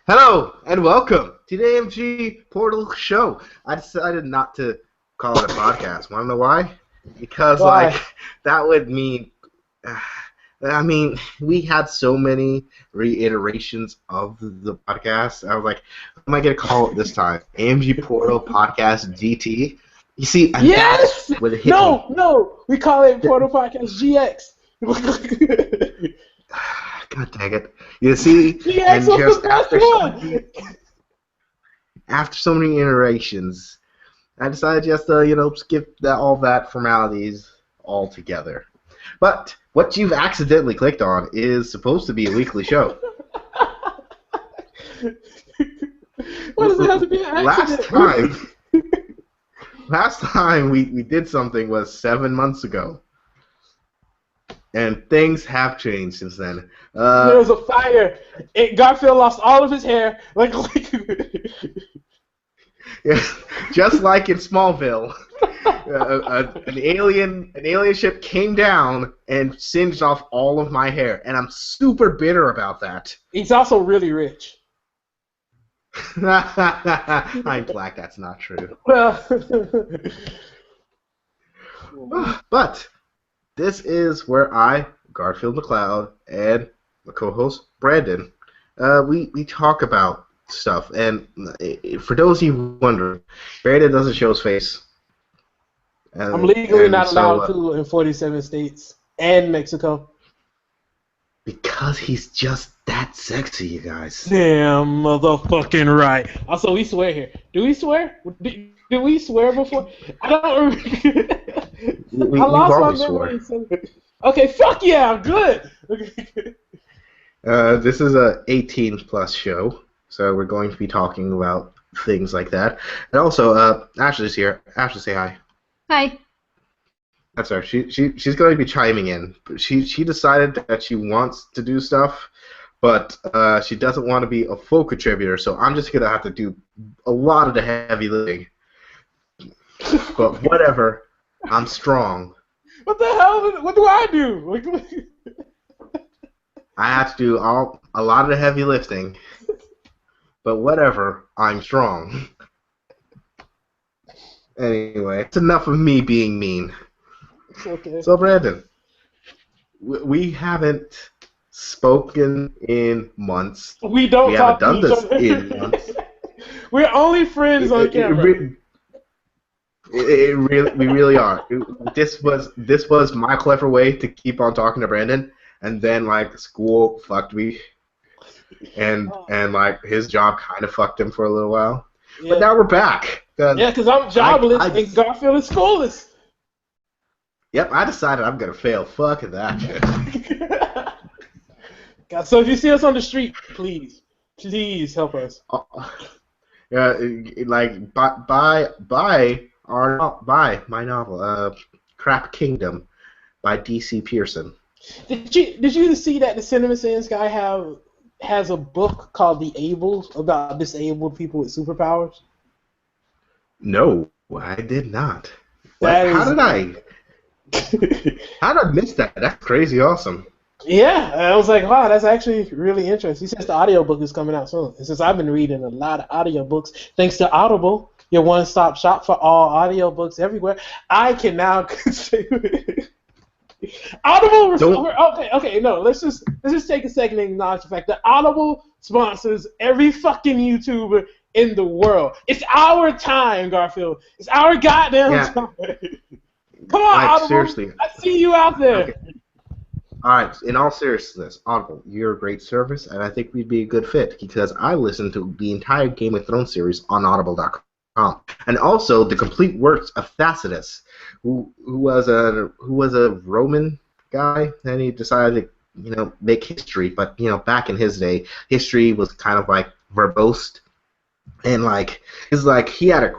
Hello and welcome to the AMG Portal Show. I decided not to call it a podcast. Want to know why? Because Why? that would mean, we had so many reiterations of the podcast. I was like, what am I gonna call it this time? AMG Portal Podcast GT. You see, and that's Yes! what it hit me. No! We call it Portal Podcast GX. God dang it! You see, GX and was just the best one! after so many iterations, I decided just to, skip all that formalities altogether. But what you've accidentally clicked on is supposed to be a weekly show. Why does it have to be an accident? Last time we did something was 7 months ago. And things have changed since then. There was a fire. Garfield lost all of his hair. Yeah, just like in Smallville, an alien ship came down and singed off all of my hair, and I'm super bitter about that. He's also really rich. I'm black. That's not true. Well, But this is where I, Garfield McLeod, and my co-host Brandon, we talk about stuff. And for those of you wondering, Brandon doesn't show his face. I'm legally not allowed to in 47 states and Mexico. Because he's just that sexy, you guys. Damn, motherfucking right. Also, we swear here. Do we swear? Did we swear before? I don't remember. We I lost my always swore. memory. Okay, fuck yeah, I'm good. This is a 18-plus show, so we're going to be talking about things like that. And also, Ashley's here. Ashley, say hi. Hi. That's her. She's going to be chiming in. She decided that she wants to do stuff, but she doesn't want to be a full contributor. So I'm just gonna have to do a lot of the heavy lifting. But whatever, I'm strong. What the hell? What do I do? I have to do a lot of the heavy lifting. But whatever, I'm strong. Anyway, it's enough of me being mean. Okay. So Brandon, we haven't spoken in months. We don't We talk haven't to done each this other. in months. We're only friends on camera. We really are. This was my clever way to keep on talking to Brandon, and then school fucked me, and his job kind of fucked him for a little while. Yeah. But now we're back. Yeah, because I'm jobless and Garfield is schoolless. Yep, I decided I'm gonna fail. Fuck that shit. God, so if you see us on the street, please help us. Buy my novel, Crap Kingdom, by D.C. Pearson. Did you see that the Cinema Sins guy has a book called The Ables about disabled people with superpowers? No, I did not. How did I miss that? That's crazy awesome. Yeah, I was like, wow, that's actually really interesting. He says the audiobook is coming out soon. And since I've been reading a lot of audiobooks, thanks to Audible, your one-stop shop for all audiobooks everywhere, I can now Audible. Okay. No, let's just take a second and acknowledge the fact that Audible sponsors every fucking YouTuber in the world. It's our time, Garfield. It's our goddamn time. Come on, Audible. Seriously. I see you out there. Okay. All right, in all seriousness, Audible, you're a great service, and I think we'd be a good fit because I listened to the entire Game of Thrones series on Audible.com, and also the complete works of Tacitus, who was a Roman guy, and he decided to make history. But back in his day, history was kind of verbose, and he had a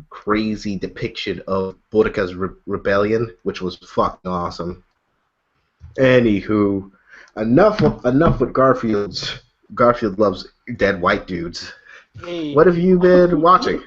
crazy depiction of Boudica's rebellion, which was fucking awesome. Anywho, enough with Garfield. Garfield loves dead white dudes. Hey. What have you been watching?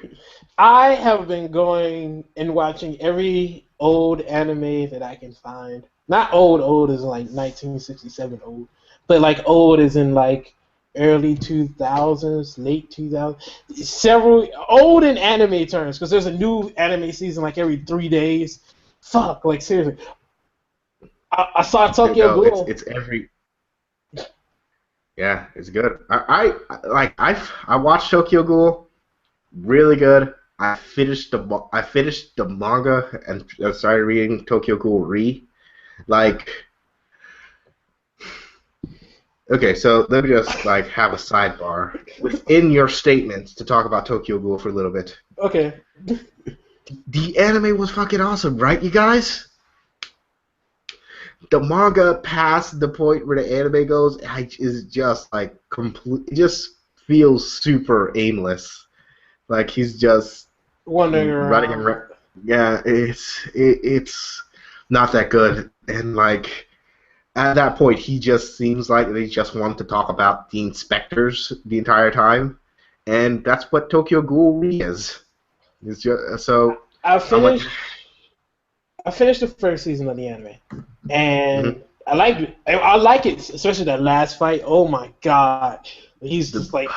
I have been going and watching every old anime that I can find. Not old as in like 1967 old, but like old as in like early 2000s, late 2000s. Several old in anime terms, because there's a new anime season like every 3 days. Fuck, like seriously. I saw Tokyo No, it's Ghoul. it's every yeah, it's good. I watched Tokyo Ghoul, really good. I finished the manga and started reading Tokyo Ghoul Re. Like, okay, so let me just like have a sidebar within your statements to talk about Tokyo Ghoul for a little bit. Okay. The anime was fucking awesome, right, you guys? The manga past the point where the anime goes is just like complete. It just feels super aimless. Like he's just Wandering running around. around. Yeah, it's not that good. And like at that point, he just seems like they just want to talk about the inspectors the entire time, and that's what Tokyo Ghoul is. It's just so I I'm like, finished. I finished the first season of the anime, and mhm. I liked it. I like it, especially that last fight. Oh my god, he's the just like,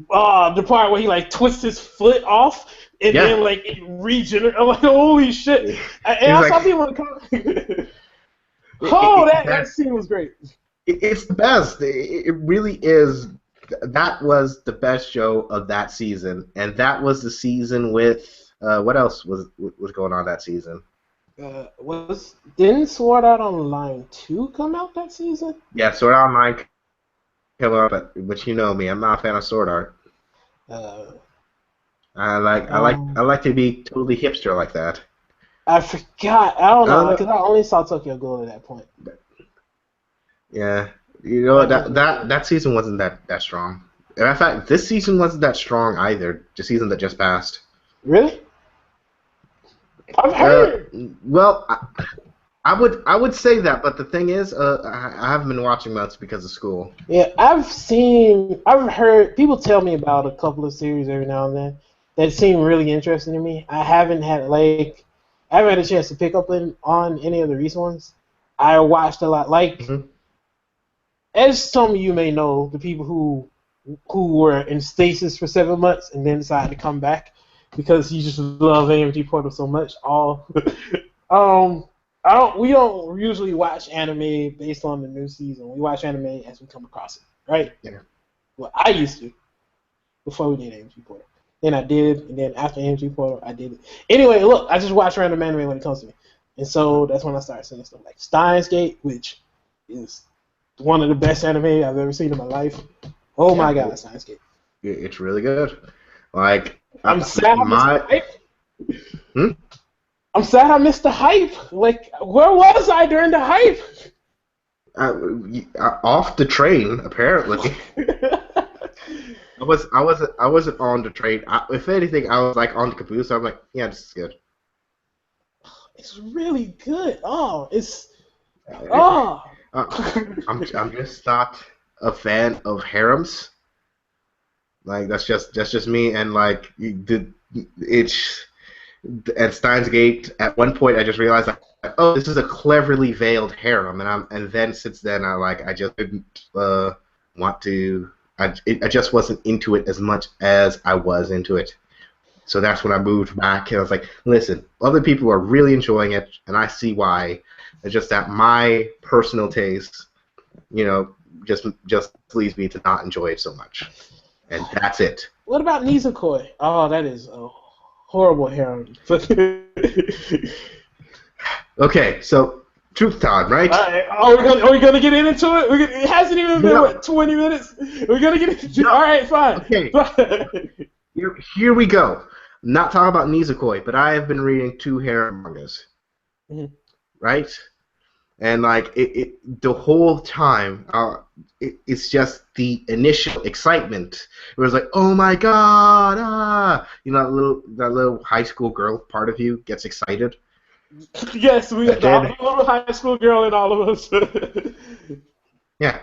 the part where he like twists his foot off and yeah. then like it regenerates. I'm like, holy shit! And He's I like, saw people in the comments. Oh, that that scene was great. it's the best. It really is. That was the best show of that season, and that was the season with what else was going on that season? Didn't Sword Art Online 2 come out that season? Yeah, Sword Art Online came up, but you know me, I'm not a fan of Sword Art. Uh, I like to be totally hipster like that. I forgot. I don't know Uh, because I only saw Tokyo Ghoul at that point. yeah, you know That was that season wasn't that strong. And in fact, this season wasn't that strong either. The season that just passed. really. I've Uh, heard. well, I would say that, but the thing is, I haven't been watching much because of school. Yeah, I've heard people tell me about a couple of series every now and then that seem really interesting to me. I haven't had a chance to pick up on any of the recent ones. I watched a lot. Like, Hmm. as some of you may know, the people who were in stasis for 7 months and then decided to come back because you just love AMG Portal so much. All, um, I don't. We don't usually watch anime based on the new season. We watch anime as we come across it, right? Yeah. Well, I used to before we did AMG Portal. Then I did, and then after AMG Portal, I did it. Anyway, look, I just watch random anime when it comes to me, and so that's when I started seeing stuff like Steins Gate, which is one of the best anime I've ever seen in my life. Oh my Yeah, god, Steins Gate! it's really good. Like I'm sad I missed the my hype. hmm? I'm sad I missed the hype. Like, where was I during the hype? Off the train apparently. I wasn't on the train. If anything, I was like on the computer. So I'm like, yeah, this is good. It's really good. Oh, it's Uh, oh. I'm just not a fan of harems. Like that's just me. And like it's at Steins Gate. At one point, I just realized like, oh, this is a cleverly veiled harem, and then since then I just didn't want to. I just wasn't into it as much as I was into it. So that's when I moved back, and I was like, listen, other people are really enjoying it, and I see why. It's just that my personal taste, you know, just leads me to not enjoy it so much. And that's it. What about Nizukoi? Oh, that is a horrible harem. Okay, so truth time, right? Alright, are we gonna get into it? It hasn't even been, No, what, 20 minutes? We're gonna get into it? no. Alright, fine. Okay, here we go. I'm not talking about Nizukoi, but I have been reading two harem mangas, Mhm. right? And like the whole time, it's just the initial excitement. It was like, oh my god, you know, that little high school girl part of you gets excited. Yes, we got And the then, little high school girl in all of us. yeah,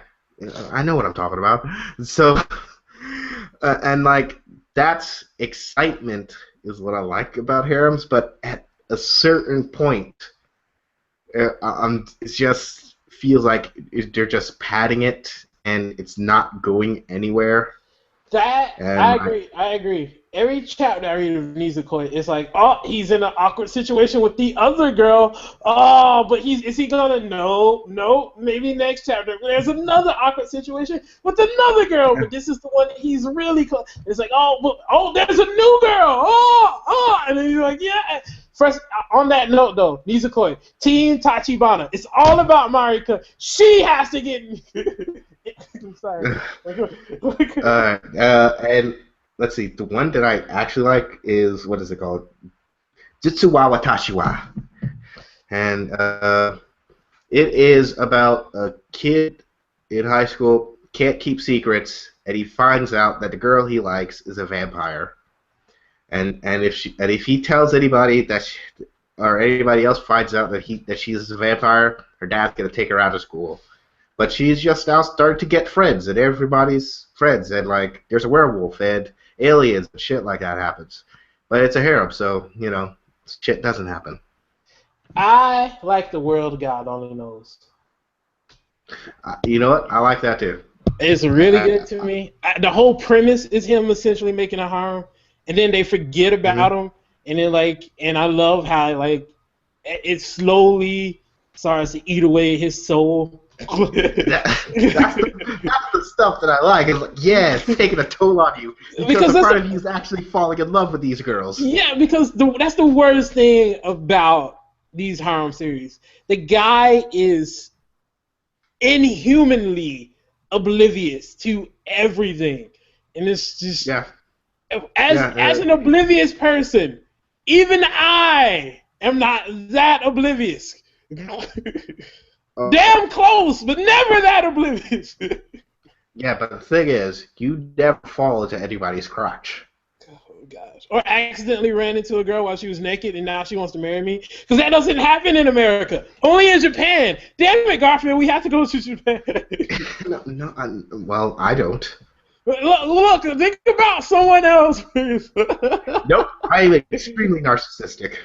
I know what I'm talking about. So, and like that's excitement is what I like about harems. But at a certain point, It just feels like they're just padding it, and it's not going anywhere. That And I agree. I agree. Every chapter I read of Nisekoi, it's like, oh, he's in an awkward situation with the other girl. Oh, but is he gonna? No, no. Maybe next chapter there's another awkward situation with another girl, but this is the one that he's really close. It's like, oh, there's a new girl. Oh, and then you're like, yeah. First, on that note though, Nisekoi, Team Tachibana. It's all about Marika. She has to get. I'm sorry. and let's see, the one that I actually like is, what is it called? Jitsuwa Watashiwa. And it is about a kid in high school can't keep secrets, and he finds out that the girl he likes is a vampire. And if he tells anybody or anybody else finds out that she's a vampire, her dad's gonna take her out of school. But she's just now starting to get friends, and everybody's friends, and like there's a werewolf and aliens and shit like that happens. But it's a harem, so shit doesn't happen. I like the world God only knows. You know what? I like that too. It's really good to me. The whole premise is him essentially making a harem, and then they forget about him, and then and I love how it slowly starts to eat away his soul. that's the stuff that I like. It's like, yeah, it's taking a toll on you because a part of you is actually falling in love with these girls. Yeah, because that's the worst thing about these harem series. The guy is inhumanly oblivious to everything, and it's just as an oblivious person, even I am not that oblivious. Damn close, but never that oblivious. Yeah, but the thing is, you never fall into anybody's crotch. Oh, gosh. Or accidentally ran into a girl while she was naked and now she wants to marry me. Because that doesn't happen in America. Only in Japan. Damn it, Garfield, we have to go to Japan. Well, I don't. Look, think about someone else, please. Nope, I'm extremely narcissistic.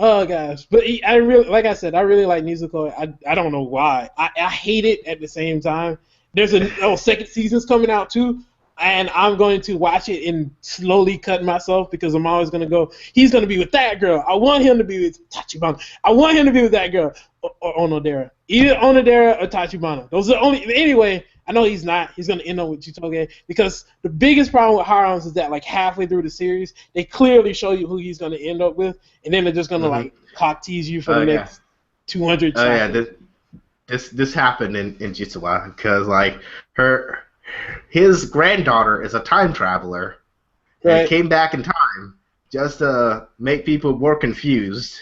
Oh gosh, but I really, like I said, I really like Nisekoi. I don't know why. I hate it at the same time. There's a second season's coming out too, and I'm going to watch it and slowly cut myself because I'm always gonna go. He's gonna be with that girl. I want him to be with Tachibana. I want him to be with that girl or Onodera. Either Onodera or Tachibana. Those are the only. Anyway, I know he's not. He's gonna end up with Chitoge because the biggest problem with harems is that halfway through the series, they clearly show you who he's gonna end up with, and then they're just gonna cock tease you for the next 200 chapters. This happened in Jitsuwa because his granddaughter is a time traveler and came back in time just to make people more confused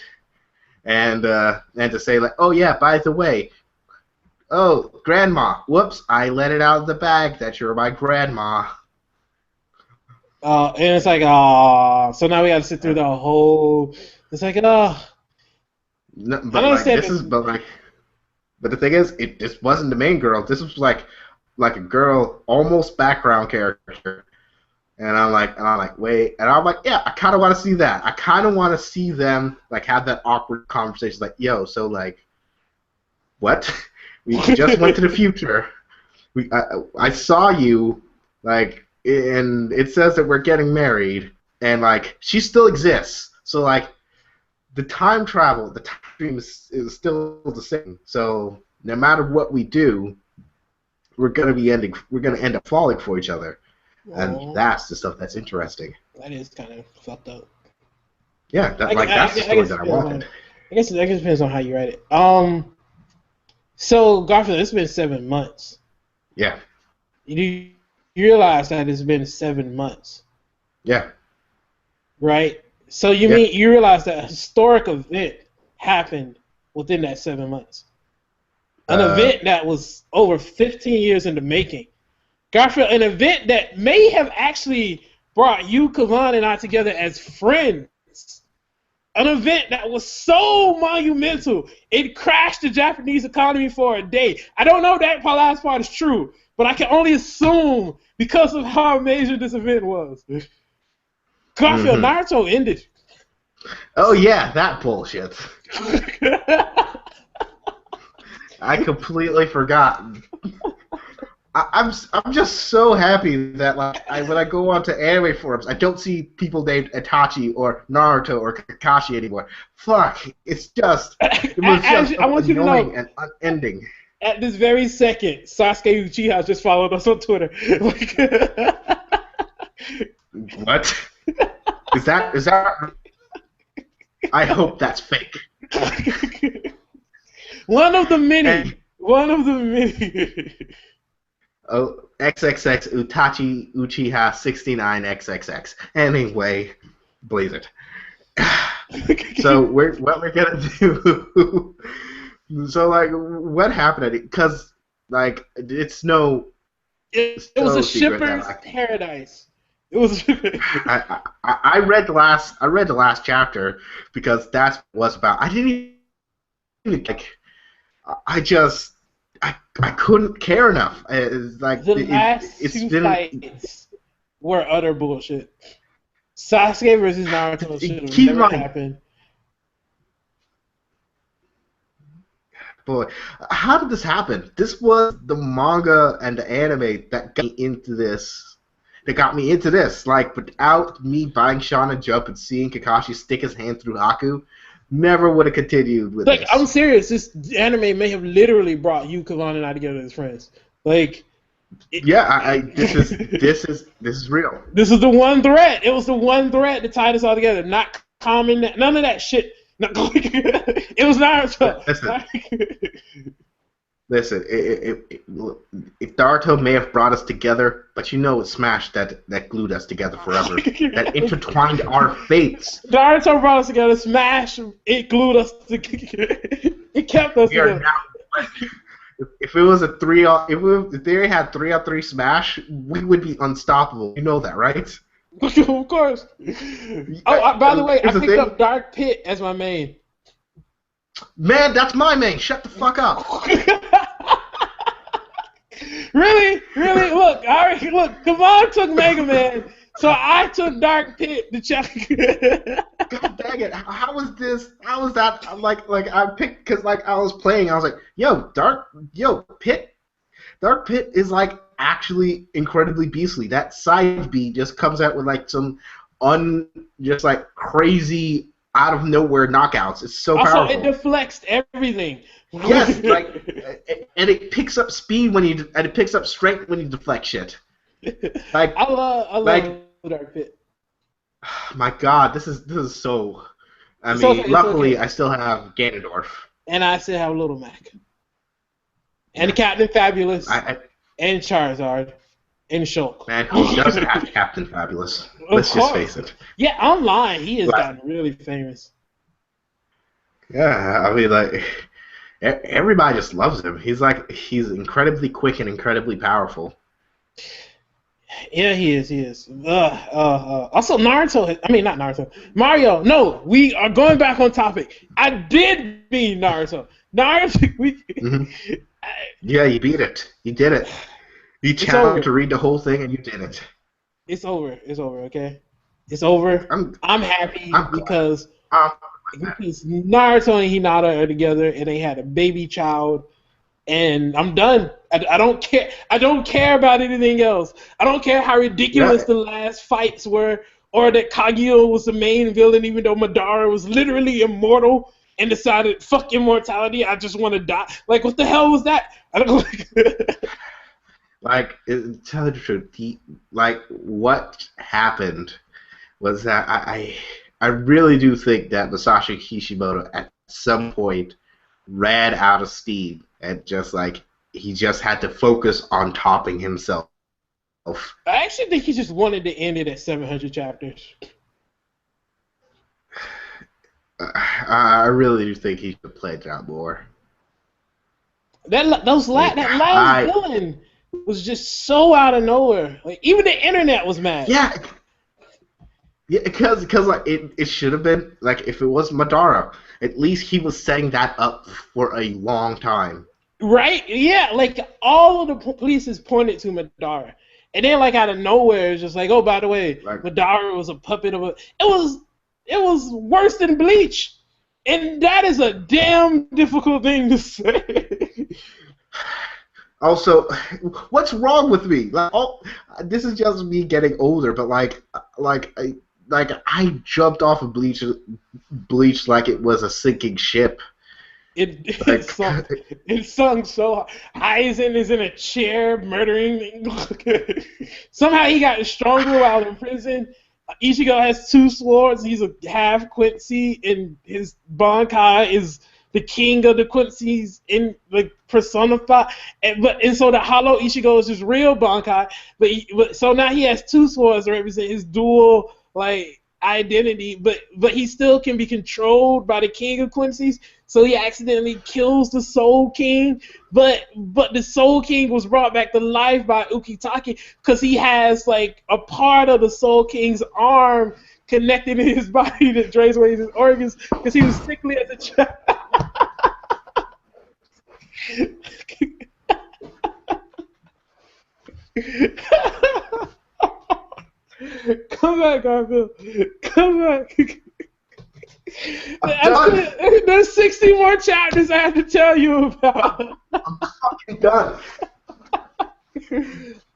and to say oh yeah, by the way, oh grandma, whoops, I let it out of the bag that you're my grandma. And it's so now we got to sit through the whole. It's no, but the thing is, this wasn't the main girl. This was like a girl, almost background character. And I'm like, wait. And I'm like, yeah, I kind of want to see that. I kind of want to see them have that awkward conversation. Like, yo, so what? We just went to the future. I saw you, and it says that we're getting married, and she still exists. So the time travel, the time stream is still the same. So no matter what we do, we're gonna end up falling for each other, and that's the stuff that's interesting. That is kind of fucked up. Yeah, that's the story that I wanted. I guess it depends on how you write it. So Garfield, it's been 7 months. Yeah. You realize that it's been 7 months. Yeah. Right. So you realize that a historic event happened within that 7 months. An event that was over 15 years in the making. Garfield, an event that may have actually brought you, Kavan, and I together as friends. An event that was so monumental, it crashed the Japanese economy for a day. I don't know if that last part is true, but I can only assume because of how amazing this event was. Garfield, Naruto ended. Oh yeah, that bullshit. I completely forgot. I'm just so happy that when I go onto anime forums, I don't see people named Itachi or Naruto or Kakashi anymore. Fuck, it was just Actually, I so want you to annoying know, and unending. at this very second, Sasuke Uchiha just followed us on Twitter. What? Is that? I hope that's fake. One of the many. And One of the many. oh, XXX Utachi Uchiha 69 XXX. Anyway, blaze it. So what we're gonna do? So like, what happened at it? Because like, it's It was no a secret shipper's that paradise. It was. I read the last chapter because that's what it was about. I didn't even like. I just I couldn't care enough. It's like The last it's two been fights were utter bullshit. Sasuke versus Naruto should have keep in never mind, happened. boy, how did this happen? This was the manga and the anime that got me into this. That got me into this. Like, without me buying Shonen Jump and seeing Kakashi stick his hand through Haku, never would have continued with Like, I'm this. serious. This anime may have literally brought you, Kavan, and I together as friends. Like, Yeah, this is real. this is the one thread. It was the one thread that tied us all together. Not common, none of that shit. It was Naruto. Listen, listen. If Naruto may have brought us together, but you know it's Smash that glued us together forever. That intertwined our fates. Naruto brought us together. Smash. It glued us together. It kept us We are together. now. If it was a if they had 3-on-3 Smash, we would be unstoppable. You know that, right? Of course. Oh, by the way, I Here's the picked thing. up Dark Pit as my main. Man, that's my main. Shut the fuck up. Really? Really? Look, Kavan took Mega Man, so I took Dark Pit to check. God dang it! How was this? How was that? Like I picked because like I was playing. I was like, Dark Pit is like actually incredibly beastly. That side B just comes out with like some just like crazy out of nowhere knockouts. It's so Also, powerful. it deflects everything. Yes, and it picks up speed and it picks up strength when you deflect shit. Like, I love Dark Pit. my God, this is so. I It's mean, okay, it's luckily okay. I still have Ganondorf. And I still have Little Mac. And Captain Fabulous. I And Charizard. And Shulk. man, who doesn't have Captain Fabulous? Of Let's just course. face it. Yeah, online he has Like, gotten really famous. yeah, I mean, like everybody just loves him. He's incredibly quick and incredibly powerful. Yeah, he is. He is. Also, Naruto. I mean, not Naruto. Mario. No, we are going back on topic. I did mean Naruto. Naruto. Hmm. Yeah, you beat it. You did it. You It's challenged over. to read the whole thing, and you did it. It's over. It's over. Okay. It's over. I'm happy I'm glad. because Um, Naruto and Hinata are together and they had a baby child. And I'm done. I don't care. I don't care about anything else. I don't care how ridiculous Yeah. the last fights were, or that Kaguya was the main villain, even though Madara was literally immortal and decided, fuck immortality, I just want to die. Like, what the hell was that? I don't. Like, tell you the truth, like what happened was that I really do think that Masashi Kishimoto at some point ran out of steam and just like he just had to focus on topping himself. I actually think he just wanted to end it at 700 chapters. I really do think he should play it out more. That Like, last villain was just so out of nowhere. Like, even the internet was mad. Yeah, because like it should have been like if it was Madara, at least he was setting that up for a long time. Right? Yeah, like all of the police pointed to Madara. And then like out of nowhere it's just like, oh, by the way, Like, Madara was a puppet of a it was worse than Bleach, and that is a damn difficult thing to say. Also, what's wrong with me? Like, this is just me getting older, but I jumped off of Bleach like it was a sinking ship. It sunk so hard. Aizen is in a chair murdering. Somehow he got stronger while in prison. Ichigo has 2 swords. He's a half Quincy, and his Bankai is the king of the Quincy's in like personified. And so the hollow Ichigo is his real Bankai. But so now he has 2 swords to represent his dual like identity. But he still can be controlled by the king of Quincy's. So he accidentally kills the Soul King, but the Soul King was brought back to life by Ukitake because he has like a part of the Soul King's arm connected in his body that drains away his organs because he was sickly as a child. Come back, Garfield. Come back. There's 60 more chapters I have to tell you about. I'm fucking done.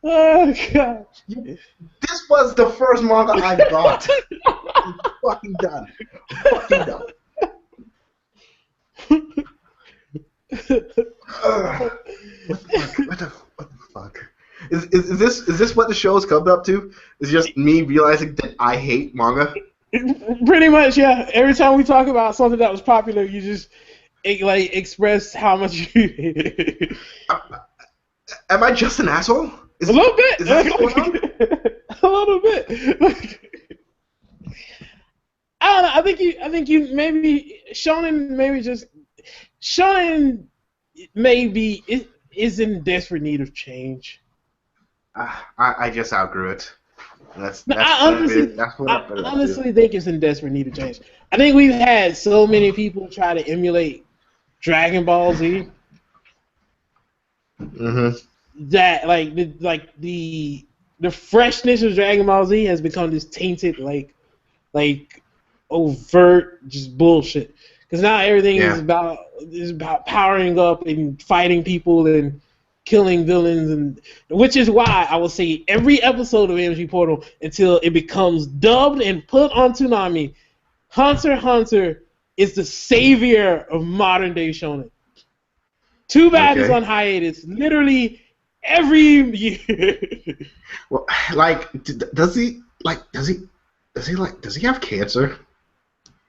Oh god. This was the first manga I got. I'm fucking done. Fucking done. What the fuck? Is this what the show's come up to? Is just me realizing that I hate manga? Pretty much, yeah. Every time we talk about something that was popular, you just express how much you hate it. Am I just an asshole? A little bit. Is that going on? A little bit. I don't know. I think you maybe Shonen maybe is in desperate need of change. I just outgrew it. I honestly think it's in desperate need of change. I think we've had so many people try to emulate Dragon Ball Z that the freshness of Dragon Ball Z has become this tainted like overt just bullshit. Because now everything is about powering up and fighting people and killing villains, and which is why I will say every episode of AMG Portal until it becomes dubbed and put on Toonami, Hunter x Hunter is the savior of modern day shonen. Too bad it's on hiatus literally every year. Well, does he have cancer?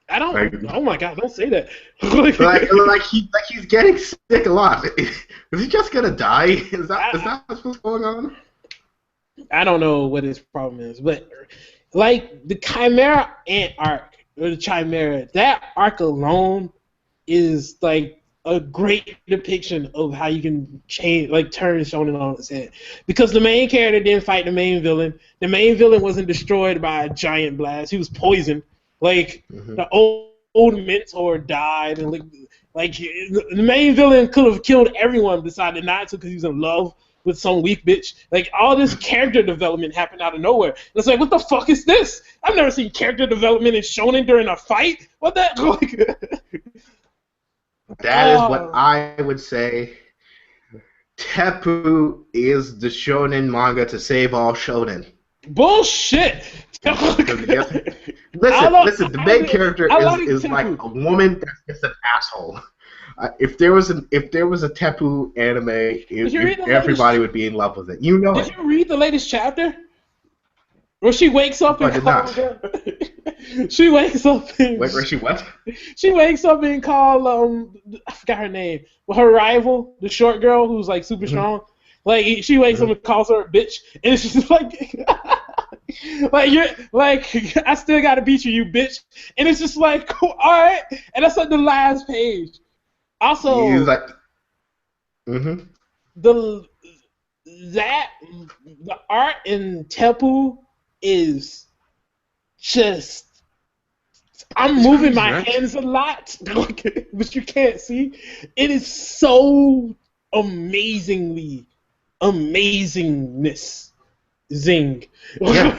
I don't. Oh my god! Don't say that. He's getting sick a lot. Is he just gonna die? Is that what's going on? I don't know what his problem is, but like the Chimera Ant arc or the Chimera, that arc alone is like a great depiction of how you can turn shonen on its head. Because the main character didn't fight the main villain. The main villain wasn't destroyed by a giant blast. He was poisoned. The old mentor died, and the main villain could have killed everyone, decided not to because he was in love with some weak bitch. Like, all this character development happened out of nowhere. And it's like, what the fuck is this? I've never seen character development in shonen during a fight. What that? That is what I would say. Tepu is the shonen manga to save all shonen. Bullshit. Listen. The main character is like a woman that's just an asshole. If there was a Tepu anime, everybody would be in love with it. You know. Did you read the latest chapter? Where she wakes up and calls She wakes up and where she what? She wakes up and call I forgot her name. Well, her rival, the short girl who's like super strong. Like she wakes up and calls her a bitch, and it's just like. I still gotta beat you bitch, and it's just like, all right, and that's like the last page. Also, the art in Tepu is just. I'm moving my hands a lot, but you can't see. It is so amazingness. Zing. Yeah.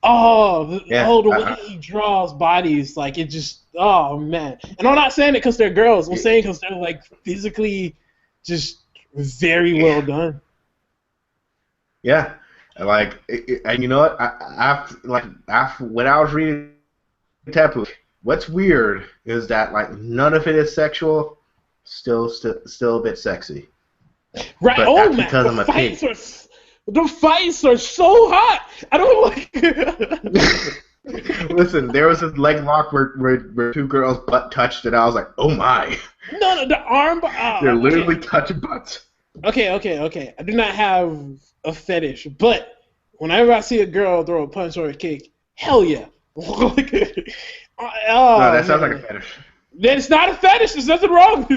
Yeah. The way he draws bodies, like it just, oh man. And I'm not saying it because they're girls. I'm saying because they're like physically just very well done. Yeah. And you know what? After when I was reading Tapu, what's weird is that like none of it is sexual, still a bit sexy. Right? But Oh that's man, because I'm a pig. the fights are so hot. I don't like. Listen, there was this leg lock where two girls butt touched, and I was like, oh my. No, the arm. They're literally Okay. touching butts. Okay. I do not have a fetish, but whenever I see a girl throw a punch or a kick, hell yeah. No, Oh that sounds like a man. fetish. Then it's not a fetish. There's nothing wrong.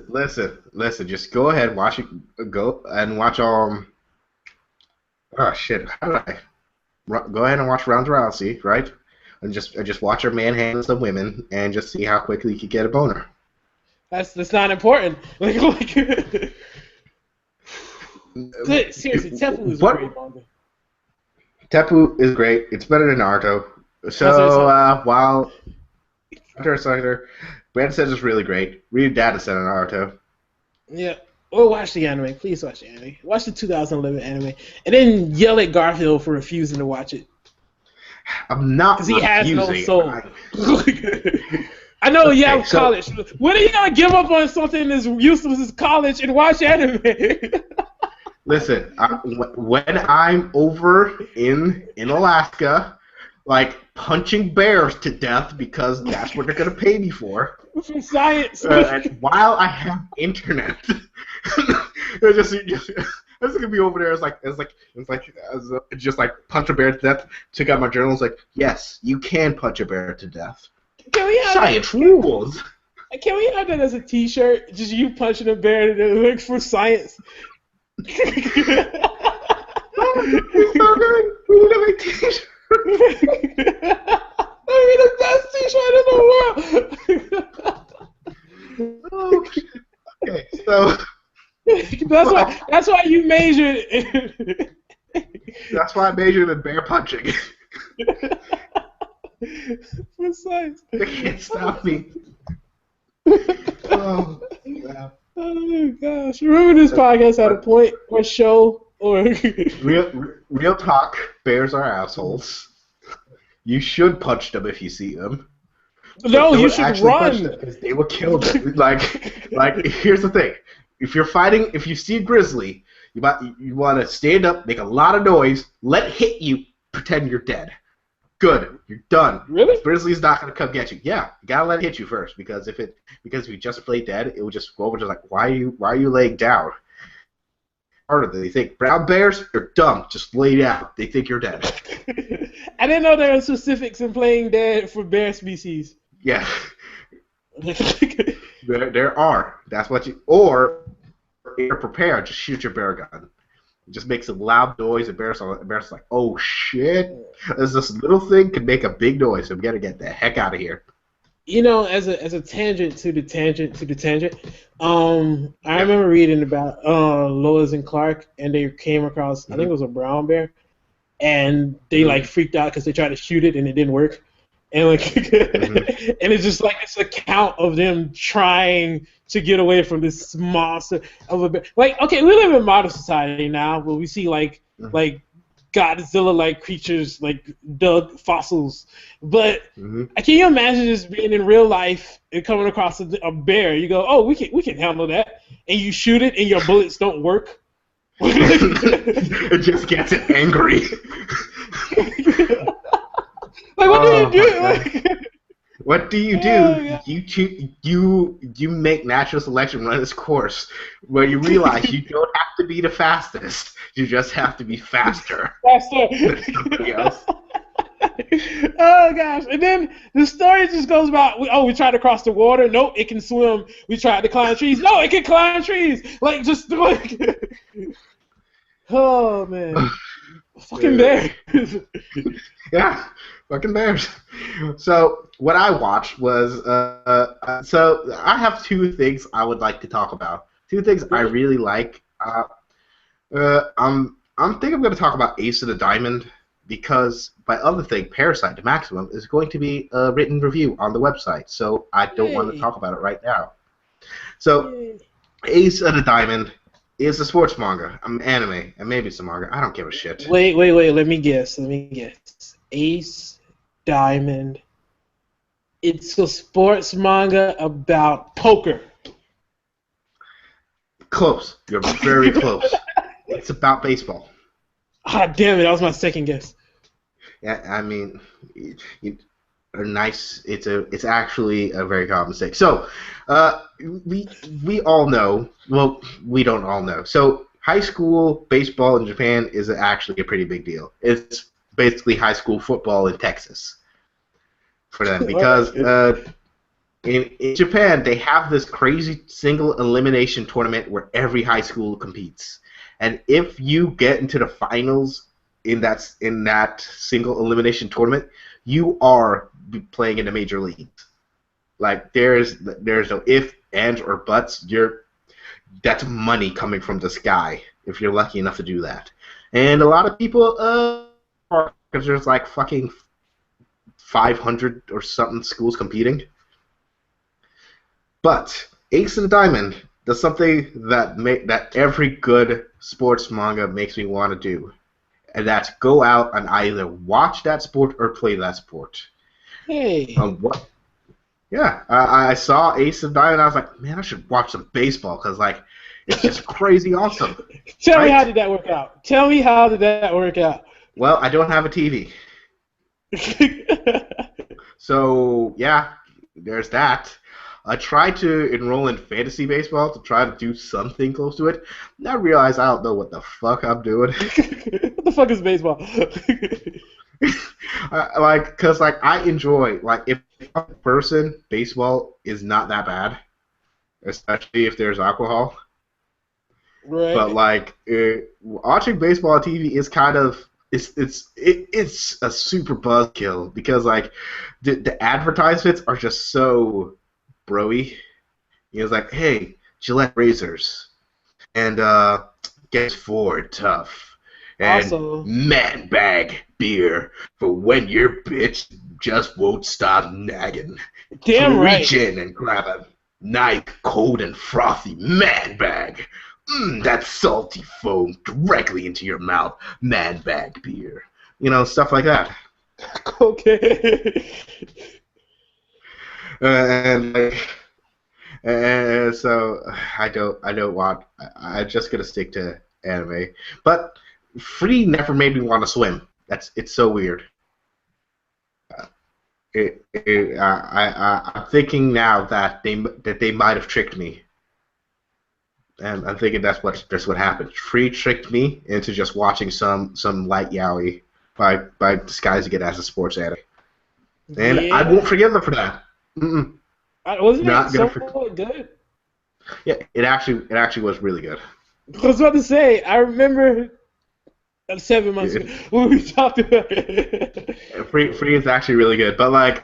Listen. Just go ahead, watch it. Go and watch Oh shit! How did I? Go ahead and watch Ronda Rousey, right? And just watch her manhandle some women and just see how quickly you can get a boner. That's not important. Seriously, Tepu is a great manga. Tepu is great. It's better than Naruto. So while Brandon says it's really great. Read Data Center Naruto. Yeah. Or watch the anime. Please watch the anime. Watch the 2011 anime. And then yell at Garfield for refusing to watch it. I'm not because he has no refusing. soul. I know, Okay, yeah, so- college. When are you gonna give up on something as useless as college and watch anime? Listen, when I'm over in Alaska, like punching bears to death because that's what they're gonna pay me for. From science. And while I have internet, it's gonna be over there. Just like punch a bear to death. Took out my journal. It's like, yes, you can punch a bear to death. Can we have Science rules. Can we have that as a T-shirt? Just you punching a bear to look for science. So good. We need to make t-shirts. The best T-shirt in the world. Oh shit. Okay, so that's why you majored. that's why I majored in bear punching. For science. They can't stop me. Oh, yeah. Oh gosh! Remember this podcast had a point or show or Real talk. Bears are assholes. You should punch them if you see them. No, Don't you should actually punch run. them, 'cause they will kill them. Like here's the thing: if you see a grizzly, you want to stand up, make a lot of noise, let it hit you, pretend you're dead. Good, you're done. Really? Grizzly's not gonna come get you. Yeah, you gotta let it hit you first because if you just play dead, it will just go over to like why are you laying down? Harder than they think. Brown bears, they're dumb. Just lay down. They think you're dead. I didn't know there were specifics in playing dead for bear species. Yeah. There are. That's what you or if you're prepared, just shoot your bear gun. It just makes a loud noise and bears like, oh shit. This little thing can make a big noise, so I'm gonna get the heck out of here. You know, as a tangent to the tangent, I remember reading about Lois and Clark, and they came across, I think it was a brown bear, and they like freaked out because they tried to shoot it and it didn't work, and like, and it's just like this account of them trying to get away from this monster of a bear. Like, okay, we live in modern society now, where we see like Godzilla-like creatures, like dug fossils. But can you imagine just being in real life and coming across a bear? You go, oh, we can handle that, and you shoot it, and your bullets don't work. It just gets it angry. Like, what do you do? Like, what do you do? Oh, yeah. You make natural selection run its course, where you realize you don't have to be the fastest. You just have to be faster. than somebody else. Oh gosh! And then the story just goes about, we tried to cross the water. Nope, it can swim. We tried to climb trees. No, it can climb trees. Like just like, oh man, fucking bears. Yeah, fucking bears. So what I watched was so I have two things I would like to talk about. Two things I really like. I'm thinking I'm going to talk about Ace of the Diamond because my other thing, Parasite the Maximum, is going to be a written review on the website, so I don't want to Yay. talk about it right now. So, Yay. Ace of the Diamond is a sports manga, anime, and maybe some manga. I don't give a shit. Wait. Let me guess. Ace Diamond. It's a sports manga about poker. Close. You're very close. It's about baseball. Ah, damn it! That was my second guess. Yeah, I mean, a nice. It's actually a very common mistake. So, we all know. Well, we don't all know. So, high school baseball in Japan is actually a pretty big deal. It's basically high school football in Texas for them because in Japan they have this crazy single elimination tournament where every high school competes, and if you get into the finals in that single elimination tournament, you are playing in the major leagues. Like there's no if, ands, or buts. That's money coming from the sky if you're lucky enough to do that. And a lot of people, because there's like fucking 500 or something schools competing. But Ace of the Diamond does something that every good sports manga makes me want to do. And that's go out and either watch that sport or play that sport. Hey. What? Yeah, I saw Ace of Diamond. I was like, man, I should watch some baseball because like it's just crazy awesome. Tell me how did that work out? Tell me how did that work out? Well, I don't have a TV, so yeah, there's that. I tried to enroll in fantasy baseball to try to do something close to it. And I realized I don't know what the fuck I'm doing. What the fuck is baseball? Cause I enjoy if I'm a person, baseball is not that bad, especially if there's alcohol. Right. But watching baseball on TV is kind of it's a super buzzkill because the advertisements are just so broy. It's like, hey, Gillette razors and Guess Ford tough and Also, man bag beer for when your bitch just won't stop nagging. damn So right. reach in and grab a nice cold and frothy man bag. That salty foam directly into your mouth. Man bag beer. Stuff like that. Okay. And so I don't want. I'm just gonna stick to anime. But Free never made me want to swim. It's so weird. I'm thinking now that they might have tricked me, and I'm thinking that's what happened. Free tricked me into just watching some light yaoi by disguising it as a sports anime, and Yeah. I won't forgive them for that. Wasn't Not it gonna somewhat good? Yeah, it actually was really good. I was about to say, I remember 7 months ago when we talked about it. Free is actually really good, but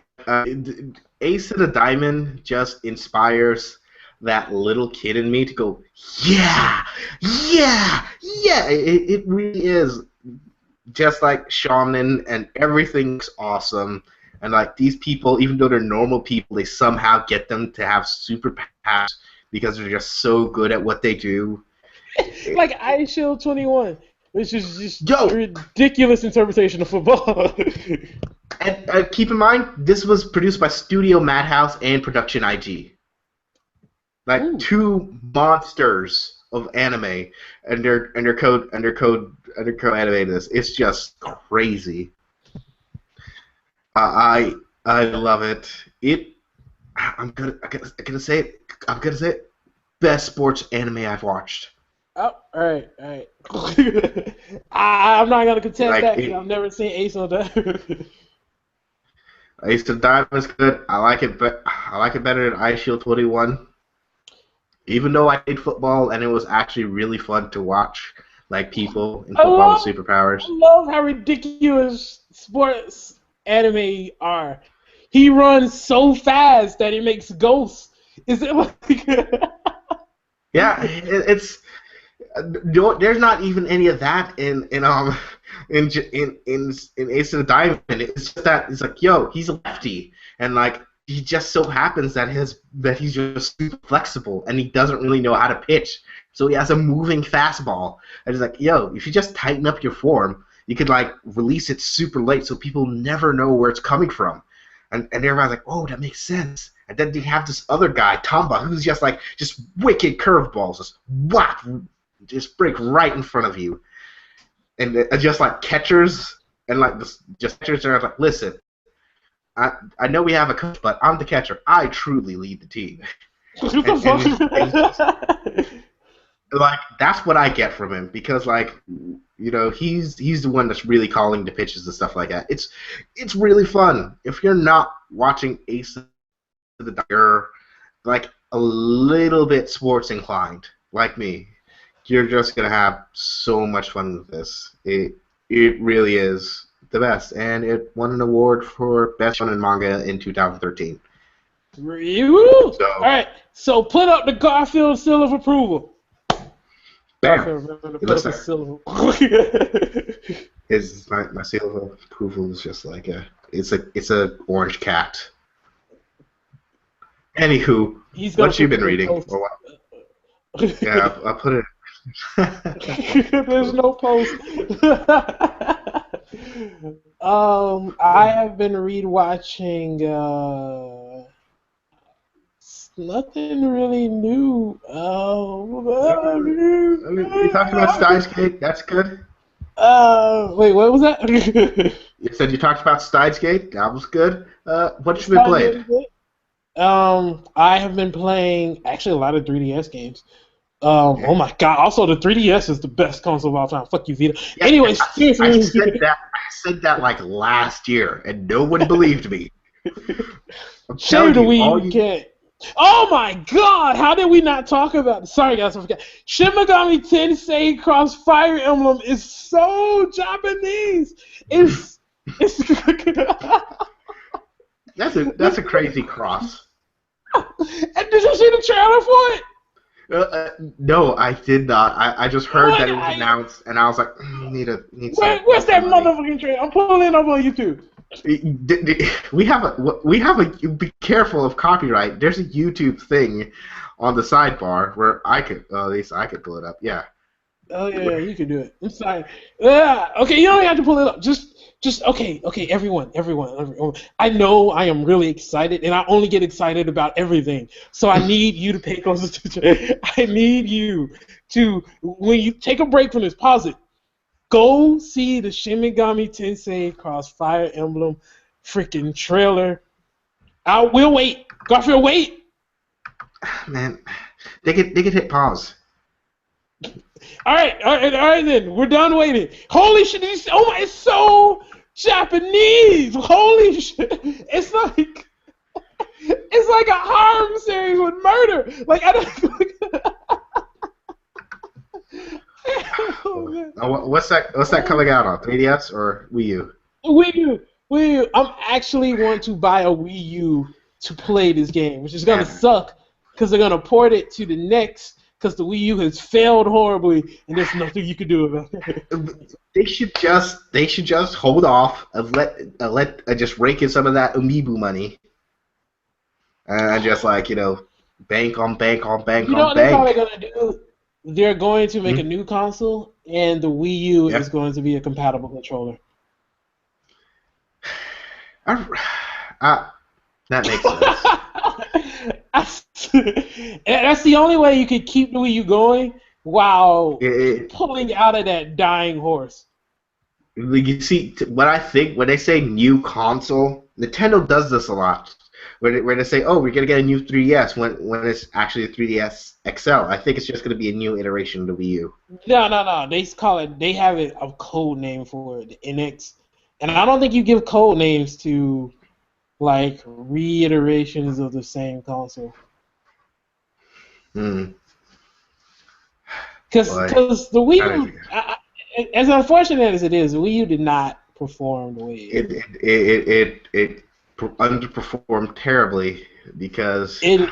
Ace of the Diamond just inspires that little kid in me to go, yeah, yeah, yeah. It really is just like Shaman, and everything's awesome. And these people, even though they're normal people, they somehow get them to have superpowers because they're just so good at what they do. Like Ice Shield 21, which is just a ridiculous interpretation of football. And keep in mind, this was produced by Studio Madhouse and Production IG. Two monsters of anime, and they're code animated this. It's just crazy. I love it. I'm gonna say it. I'm gonna say it. Best sports anime I've watched. Oh, all right. I'm not gonna contest that because it- I've never seen Ace on that. Ace of Diamond is good. I like it better than Ice Shield 21. Even though I played football and it was actually really fun to watch, people in football with superpowers. I love how ridiculous sports anime are. He runs so fast that he makes ghosts. Is it like? Yeah, it's. There's not even any of that in Ace of the Diamond. It's just that it's like, yo, he's a lefty, and like he just so happens that he's just super flexible, and he doesn't really know how to pitch. So he has a moving fastball, and it's like, yo, if you just tighten up your form, you could like release it super late, so people never know where it's coming from, and everybody's like, oh, that makes sense. And then you have this other guy, Tamba, who's just wicked curveballs, just whack, just break right in front of you, and just like catchers and like just catchers are like, listen, I know we have a coach, but I'm the catcher. I truly lead the team. Like that's what I get from him because like he's the one that's really calling the pitches and stuff like that. It's really fun. If you're not watching Ace of the Dagger, like a little bit sports inclined, like me, you're just gonna have so much fun with this. It really is the best, and it won an award for best shonen manga in 2013. All right, so put up the Garfield seal of approval. Bam. My seal of approval is just like it's a orange cat. Anywho, what you been reading? Or what? Yeah, I'll put it. There's no post. I have been rewatching nothing really new. You talked about Steins Gate. That's good. Wait, what was that? You said you talked about Steins Gate. That was good. What have you been playing? I have been playing actually a lot of 3DS games. Oh my god! Also, the 3DS is the best console of all time. Fuck you, Vita. Yeah, Anyways, seriously, I said that like last year, and no one believed me. Shame the Wii you can't. Oh my god! How did we not talk about it? Sorry guys, I forgot. Shin Megami Tensei Cross Fire Emblem is so Japanese. It's that's a crazy cross. And did you see the trailer for it? No, I did not. I just heard that it was announced, and I was like, where's that motherfucking trailer? I'm pulling it up on YouTube. We have a. Be careful of copyright. There's a YouTube thing on the sidebar where at least I could pull it up. Yeah. Oh yeah, you can do it. I'm sorry. Yeah. Okay, you don't have to pull it up. Just okay. Everyone. I know I am really excited, and I only get excited about everything. So I need you to pay close attention. I need you to, when you take a break from this, pause it. Go see the Shin Megami Tensei Cross Fire Emblem freaking trailer. We'll wait. Garfield, wait. Man, they could hit pause. All right then. We're done waiting. Holy shit! Oh my, it's so Japanese. Holy shit! It's like a harem series with murder. Like I don't. What's that coming out on 3DS or Wii U? Wii U. I'm actually want to buy a Wii U to play this game, which is gonna suck because they're gonna port it to the next. Because the Wii U has failed horribly, and there's nothing you can do about it. They should just hold off and let just rake in some of that Amiibo money, and just bank on bank on bank you know on what bank. They're probably gonna do? They're going to make a new console, and the Wii U is going to be a compatible controller. That makes sense. That's the only way you could keep the Wii U going while pulling out of that dying horse. You see, what I think when they say new console, Nintendo does this a lot. Where they say, oh, we're going to get a new 3DS when it's actually a 3DS XL. I think it's just going to be a new iteration of the Wii U. No. They have a code name for it, the NX. And I don't think you give code names to like reiterations of the same console. Because the Wii U, as unfortunate as it is, the Wii U did not perform the way it underperformed terribly because and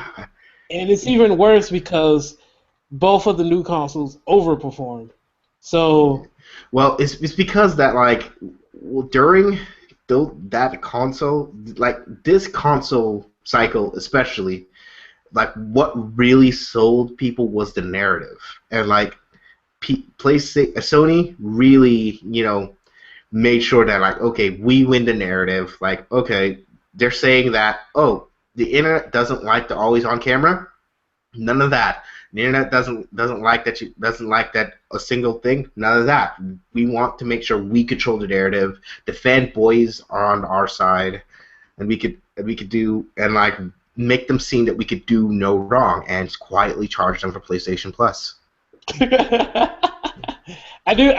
it's even worse because both of the new consoles overperformed. So, well, it's because that like during that console, like this console cycle especially, like what really sold people was the narrative, and like PlayStation, Sony really, made sure that like, okay, we win the narrative. Like, okay, they're saying that, oh, the internet doesn't like the always on camera. None of that. The internet doesn't like that. Doesn't like that a single thing. None of that. We want to make sure we control the narrative. The fanboys are on our side, and we could do and like make them seem that we could do no wrong and quietly charge them for PlayStation Plus. I do.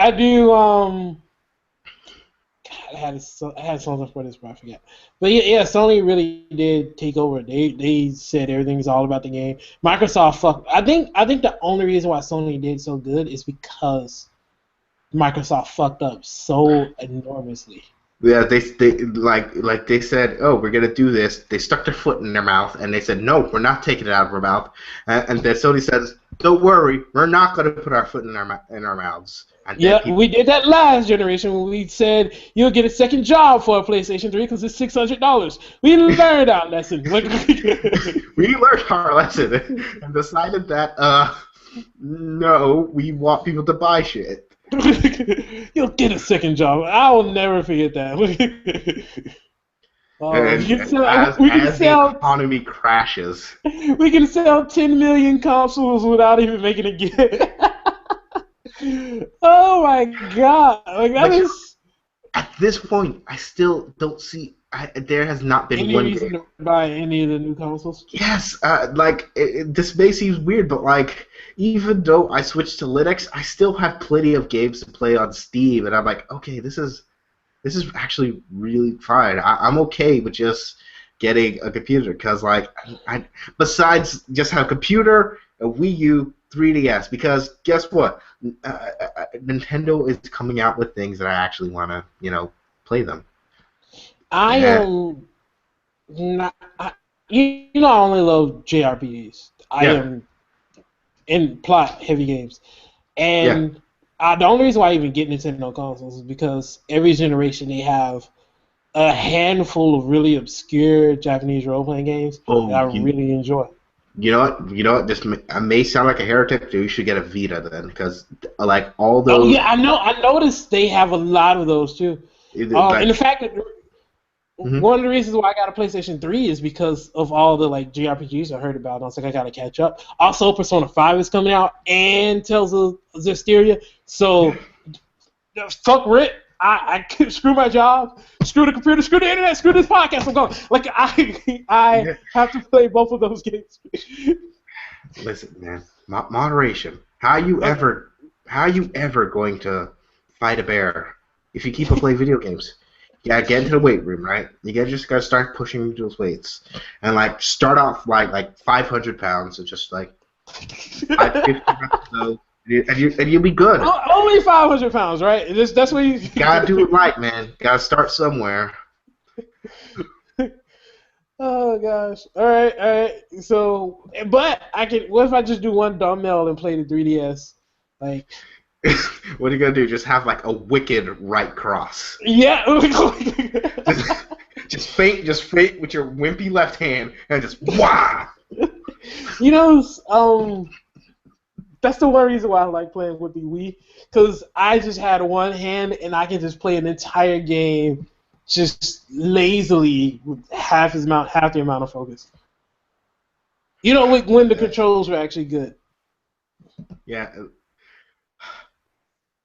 God, I had something for this, but I forgot. But yeah, Sony really did take over. They said everything's all about the game. Microsoft fucked. I think the only reason why Sony did so good is because Microsoft fucked up so enormously. Yeah, they like they said, oh, we're gonna do this. They stuck their foot in their mouth, and they said, no, we're not taking it out of our mouth. And then Sony says, don't worry, we're not gonna put our foot in our mouths. And yeah, we did that last generation when we said you'll get a second job for a PlayStation 3 because it's $600. We learned our lesson. We learned our lesson and decided that no, we want people to buy shit. You'll get a second job. I will never forget that. As the economy crashes, we can sell 10 million consoles without even making a game. Oh my god! Is. At this point, I still don't see. There has not been any one reason to buy any of the new consoles. Yes, this may seem weird, but like, even though I switched to Linux, I still have plenty of games to play on Steam, and I'm like, okay, this is actually really fine. I'm okay with just getting a computer because, like, besides just have a computer, a Wii U, 3DS, because guess what? Nintendo is coming out with things that I actually want to, play them. I am not. I only love JRPGs. I am in plot-heavy games, and the only reason why I even get Nintendo consoles is because every generation they have a handful of really obscure Japanese role-playing games that I really enjoy. You know what? This may sound like a heretic, but you should get a Vita then, because like all those. Oh yeah, I know. I noticed they have a lot of those too. And the fact that one of the reasons why I got a PlayStation 3 is because of all the like JRPGs I heard about. And I was like, I gotta catch up. Also, Persona 5 is coming out, and Tales of Zestiria. So, fuck Rick. I screw my job, screw the computer, screw the internet, screw this podcast. I'm going. Like I have to play both of those games. Listen, man, moderation. How you ever going to fight a bear if you keep on playing video games? Yeah, get into the weight room, right? You just gotta start pushing those weights, and like start off like 500 pounds, and just like 550 pounds. And you'll be good. Only 500 pounds, right? That's what you gotta do it right, man. Gotta start somewhere. Oh gosh! All right. So, but I can. What if I just do one dumbbell and play the 3DS? Like, what are you gonna do? Just have like a wicked right cross. Yeah. just feint with your wimpy left hand and just wah. That's the one reason why I like playing with the Wii, because I just had one hand and I can just play an entire game just lazily with half the amount of focus. When the controls were actually good. Yeah.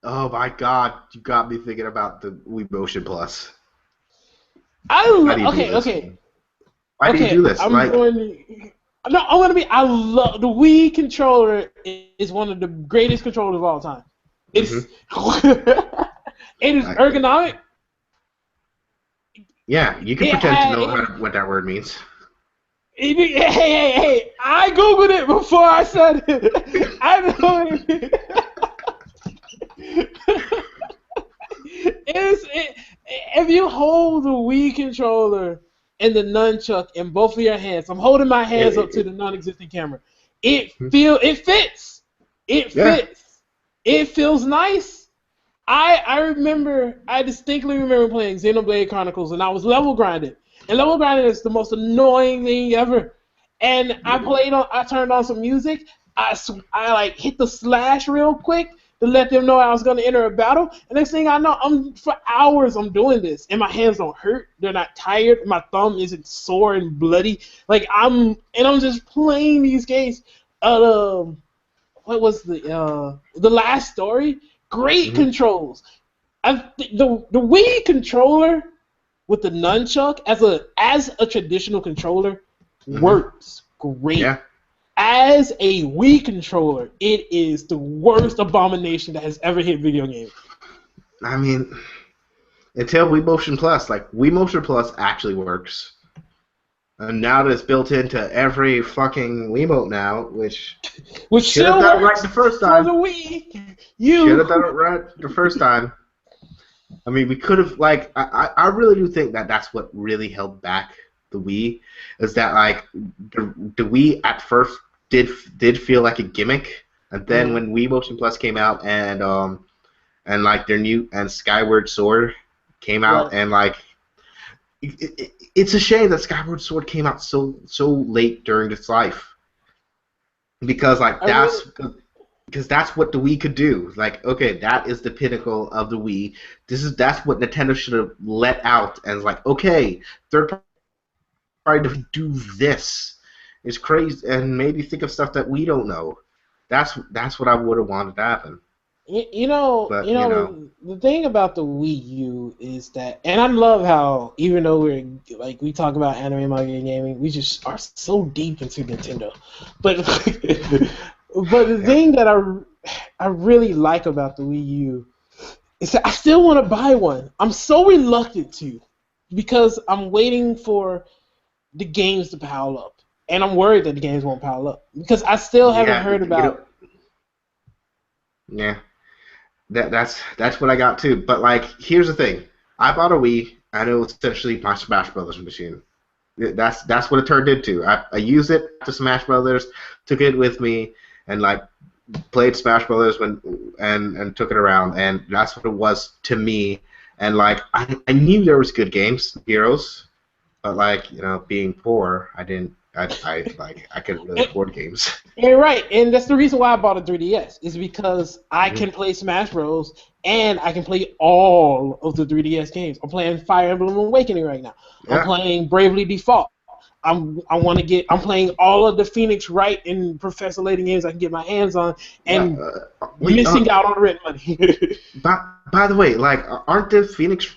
Oh my God, you got me thinking about the Wii Motion Plus. Why do you do this? I love the Wii controller. Is one of the greatest controllers of all time. It's it is ergonomic. Yeah, you can pretend to know what that word means. Hey! I googled it before I said it. I know what it means. If you hold the Wii controller and the nunchuck in both of your hands, I'm holding my hands up to the non-existent camera. It fits. It Yeah. fits. It feels nice. I distinctly remember playing Xenoblade Chronicles, and I was level grinded. And level grinding is the most annoying thing ever. And I turned on some music. I like hit the slash real quick to let them know I was gonna enter a battle. And next thing I know, for hours I'm doing this, and my hands don't hurt. They're not tired. My thumb isn't sore and bloody. I'm just playing these games. What was the last story? Great controls. The Wii controller with the nunchuck as a traditional controller works great. Yeah. As a Wii controller, it is the worst abomination that has ever hit video games. I mean, until Wii Motion Plus, like Wii Motion Plus actually works. And now that it's built into every fucking Wiimote now, which should have done it right the first time. For the Wii, should have done it right the first time. I mean, we could have, I really do think that that's what really held back the Wii, is that, like, the Wii at first did feel like a gimmick, and then when Wii Motion Plus came out and like their new and Skyward Sword came out, and like it's a shame that Skyward Sword came out so late during its life, because like because that's what the Wii could do. Like, okay, that is the pinnacle of the Wii. That's what Nintendo should have let out, and like, okay, third party to do this. It's crazy, and maybe think of stuff that we don't know. That's what I would have wanted to happen. The thing about the Wii U is that, and I love how even though we talk about anime, manga, and gaming, we just are so deep into Nintendo. But but the thing that I really like about the Wii U is that I still want to buy one. I'm so reluctant to, because I'm waiting for the games to pile up. And I'm worried that the games won't pile up, because I still haven't heard about. Yeah, that's what I got too. But like, here's the thing: I bought a Wii, and it was essentially my Smash Brothers machine. That's what it turned into. I used it to Smash Brothers, took it with me, and like played Smash Brothers and took it around, and that's what it was to me. And like, I knew there was good games, Heroes, but like, being poor, I didn't. I couldn't really afford games. You're right, and that's the reason why I bought a 3DS, is because I can play Smash Bros. And I can play all of the 3DS games. I'm playing Fire Emblem Awakening right now. Yeah. I'm playing Bravely Default. I'm playing all of the Phoenix Wright and Professor Layton games I can get my hands on, and missing out on rent money. by the way, like, aren't the Phoenix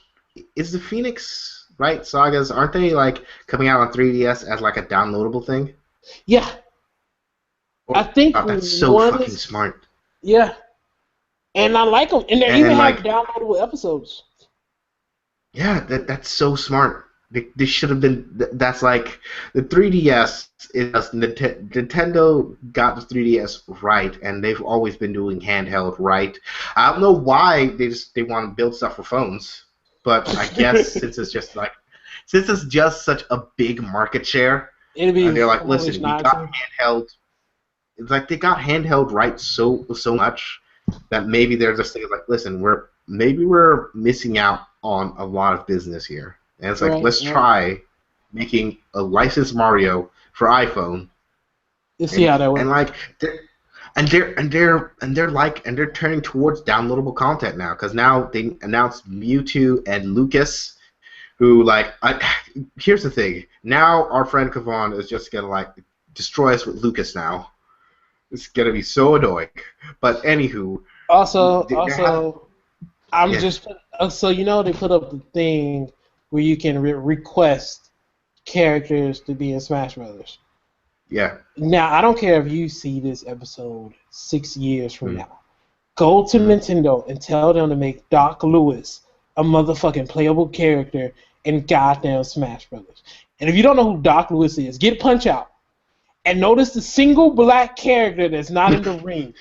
Right, sagas, aren't they like coming out on 3DS as like a downloadable thing? Yeah. I think that's so fucking smart. Yeah. And I like them, and they even have downloadable episodes. Yeah, that's so smart. They should have been. That's like the 3DS is Nintendo got the 3DS right, and they've always been doing handheld right. I don't know why they want to build stuff for phones. But I guess since it's just such a big market share, and they're like, listen, we got handheld. It's like they got handheld right so much that maybe they're just thinking like, listen, we're missing out on a lot of business here, and it's like, let's try making a licensed Mario for iPhone. You see how that works. And like, they're turning towards downloadable content now, because now they announced Mewtwo and Lucas, who here's the thing. Now our friend Kavan is just gonna like destroy us with Lucas now. It's gonna be so annoying. But anywho. So they put up the thing where you can request characters to be in Smash Brothers. Yeah. Now, I don't care if you see this episode 6 years from now. Go to Nintendo and tell them to make Doc Lewis a motherfucking playable character in goddamn Smash Brothers. And if you don't know who Doc Lewis is, get Punch-Out and notice the single black character that's not in the ring.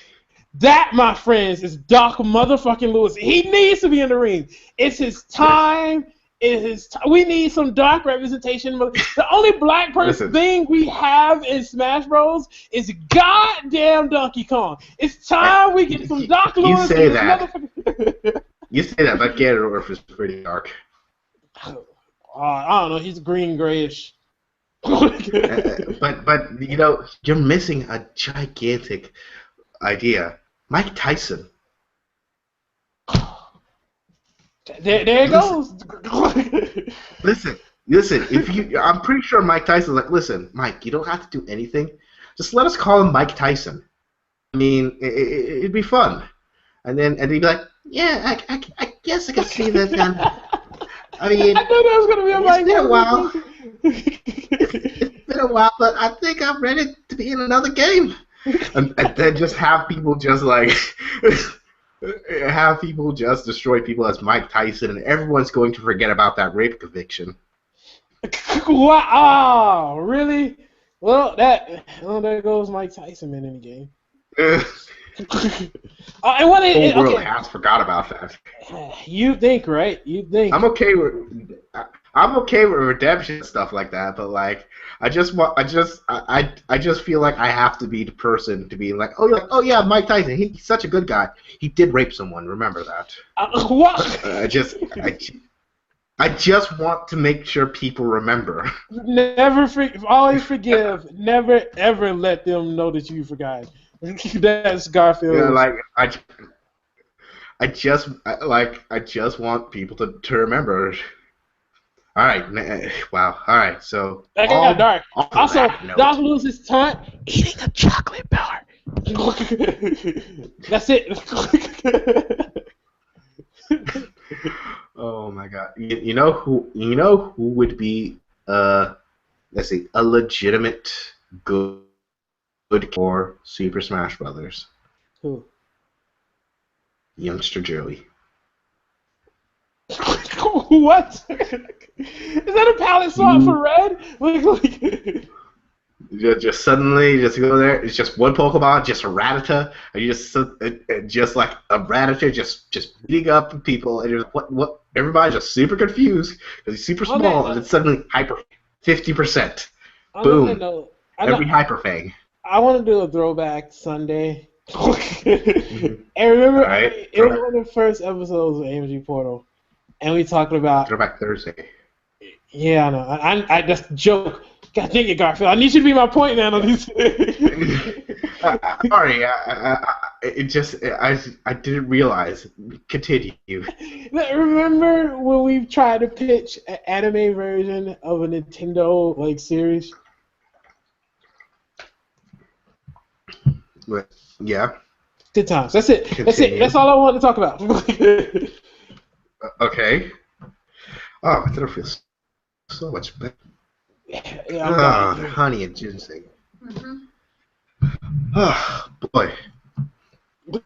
That, my friends, is Doc motherfucking Lewis. He needs to be in the ring. It's his time. We need some dark representation. The only black person thing we have in Smash Bros. Is goddamn Donkey Kong. It's time we get some Doc Lewis. You say that. You say that, but Ganondorf is pretty dark. I don't know. He's green grayish. But you know, you're missing a gigantic idea. Mike Tyson. There it goes. Listen. I'm pretty sure Mike Tyson's like, listen, Mike, you don't have to do anything. Just let us call him Mike Tyson. I mean, it'd be fun. And then he'd be like, yeah, I guess I can see that. Then. I mean, I knew there was gonna be a Mike. It's been a while. It's been a while, but I think I'm ready to be in another game. And then just have people just like. Have people just destroy people as Mike Tyson, and everyone's going to forget about that rape conviction. Wow, really? Well, there goes Mike Tyson in any game. The whole world has forgot about that. You think, right? You think. I'm okay with redemption and stuff like that, but like I just feel like I have to be the person to be like, oh yeah, Mike Tyson, he's such a good guy. He did rape someone. Remember that? What? I just want to make sure people remember. Always forgive. Never ever let them know that you forgot. That's Garfield. Yeah, like I just want people to remember. All right, wow. All right, so that got dark. Also, Doc Lewis's taunt eating a chocolate bar. That's it. Oh my God! You know who would be let's see, a legitimate good for Super Smash Brothers? Who? Youngster Joey. What? Is that a palette swap for red? Just suddenly, just go there. It's just one Pokemon, just a Rattata, and you just like a Rattata, just beating up people, and you're like, what? Everybody's just super confused because he's super small, and it's suddenly hyper 50%. Boom. Every hyper fang. I want to do a throwback Sunday. And remember, it was one of the first episodes of AMG Portal. And we talked about Throwback Thursday. Yeah, I know. I just joke. God dang it, Garfield! I need you to be my point man on this. Sorry, I didn't realize. Continue. Remember when we tried to pitch an anime version of a Nintendo series? Yeah. Good times. That's it. Continue. That's it. That's all I wanted to talk about. Okay. Oh, I thought it feels so much better. Yeah, honey and ginseng. Oh, boy. What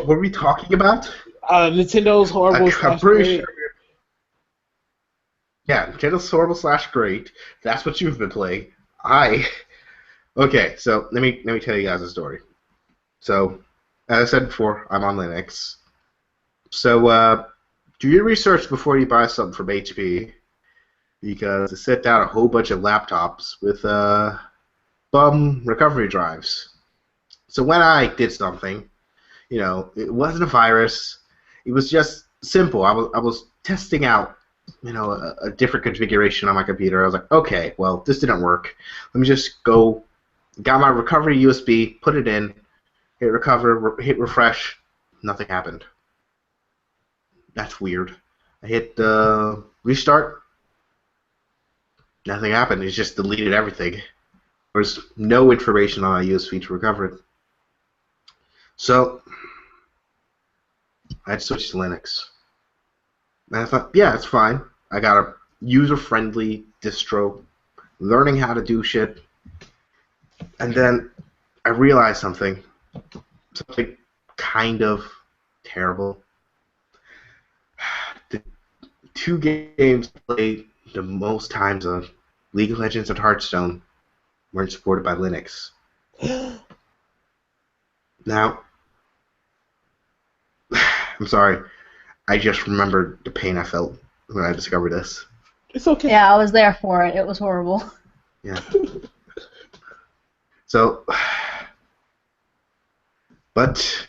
were we talking about? Nintendo horrible / great. Yeah, Nintendo's horrible / great. That's what you've been playing. Okay, so let me tell you guys a story. So, as I said before, I'm on Linux. So, do your research before you buy something from HP, because they sent out a whole bunch of laptops with bum recovery drives. So when I did something, it wasn't a virus. It was just simple. I was testing out, a different configuration on my computer. I was like, okay, well, this didn't work. Let me just go. Got my recovery USB, put it in, hit recover, hit refresh. Nothing happened. That's weird. I hit restart. Nothing happened. It just deleted everything. There's no information on my USB to recover it. So I had to switch to Linux. And I thought, yeah, it's fine. I got a user-friendly distro, learning how to do shit. And then I realized something kind of terrible. The two games played the most times of League of Legends and Hearthstone weren't supported by Linux. Now, I'm sorry. I just remember the pain I felt when I discovered this. It's okay. Yeah, I was there for it. It was horrible. Yeah. So, but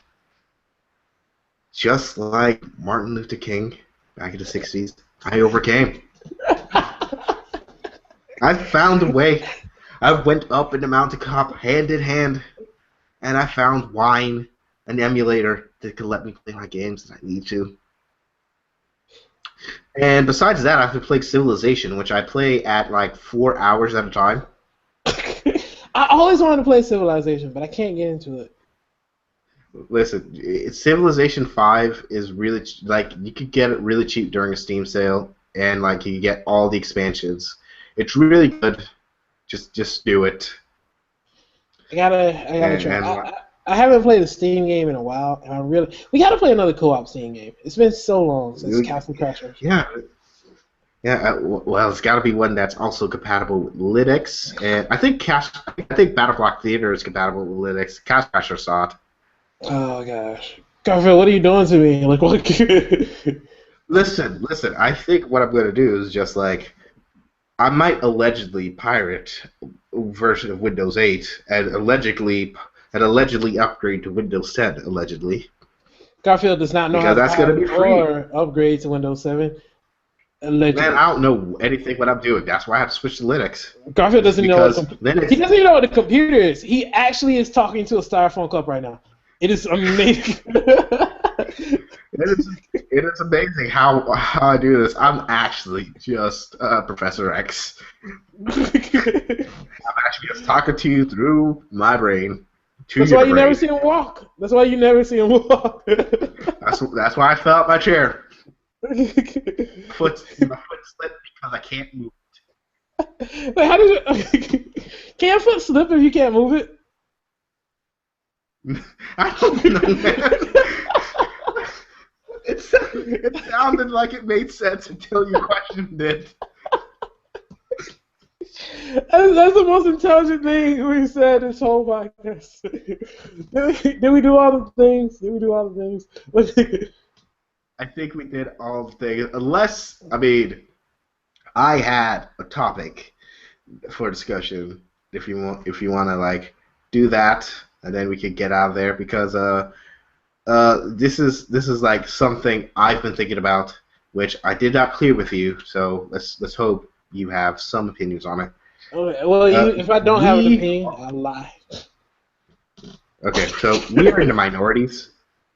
just like Martin Luther King back in the 60s, I overcame. I found a way. I went up in the mountain top hand in hand, and I found wine, an emulator that could let me play my games that I need to. And besides that, I've been playing Civilization, which I play at like 4 hours at a time. I always wanted to play Civilization, but I can't get into it. Listen, Civilization 5 is really like you could get it really cheap during a Steam sale, and like you get all the expansions. It's really good. Just do it. I gotta try. I haven't played a Steam game in a while, and we gotta play another co-op Steam game. It's been so long since Castle Crashers. Yeah. Yeah, well, it's got to be one that's also compatible with Linux, and I think Battleblock Theater is compatible with Linux. Castle Crashers saw it. Oh gosh, Garfield, what are you doing to me? Like what? Listen. I think what I'm going to do is just like I might allegedly pirate a version of Windows 8 and allegedly upgrade to Windows 10 allegedly. Garfield does not know because how that's to going to be free. or upgrade to Windows 7. Allegedly. Man, I don't know anything what I'm doing. That's why I have to switch to Linux. Garfield doesn't know what Linux. He doesn't even know what a computer is. He actually is talking to a styrofoam cup right now. It is amazing. It is amazing how I do this. I'm actually just Professor X. I'm actually just talking to you through my brain. That's why you never see him walk. That's why you never see him walk. That's why I fell out my chair. My foot slipped because I can't move it. Wait, how did you? Can your foot slip if you can't move it? I don't know, man. It sounded like it made sense until you questioned it. That's the most intelligent thing we said this whole podcast. Did we do all the things? I think we did all the things. Unless, I mean, I had a topic for discussion. If you want to like do that, and then we could get out of there because this is like something I've been thinking about, which I did not clear with you. So let's hope you have some opinions on it. Okay, well, if I don't have an opinion, I'll lie. Okay, so we are in the minorities.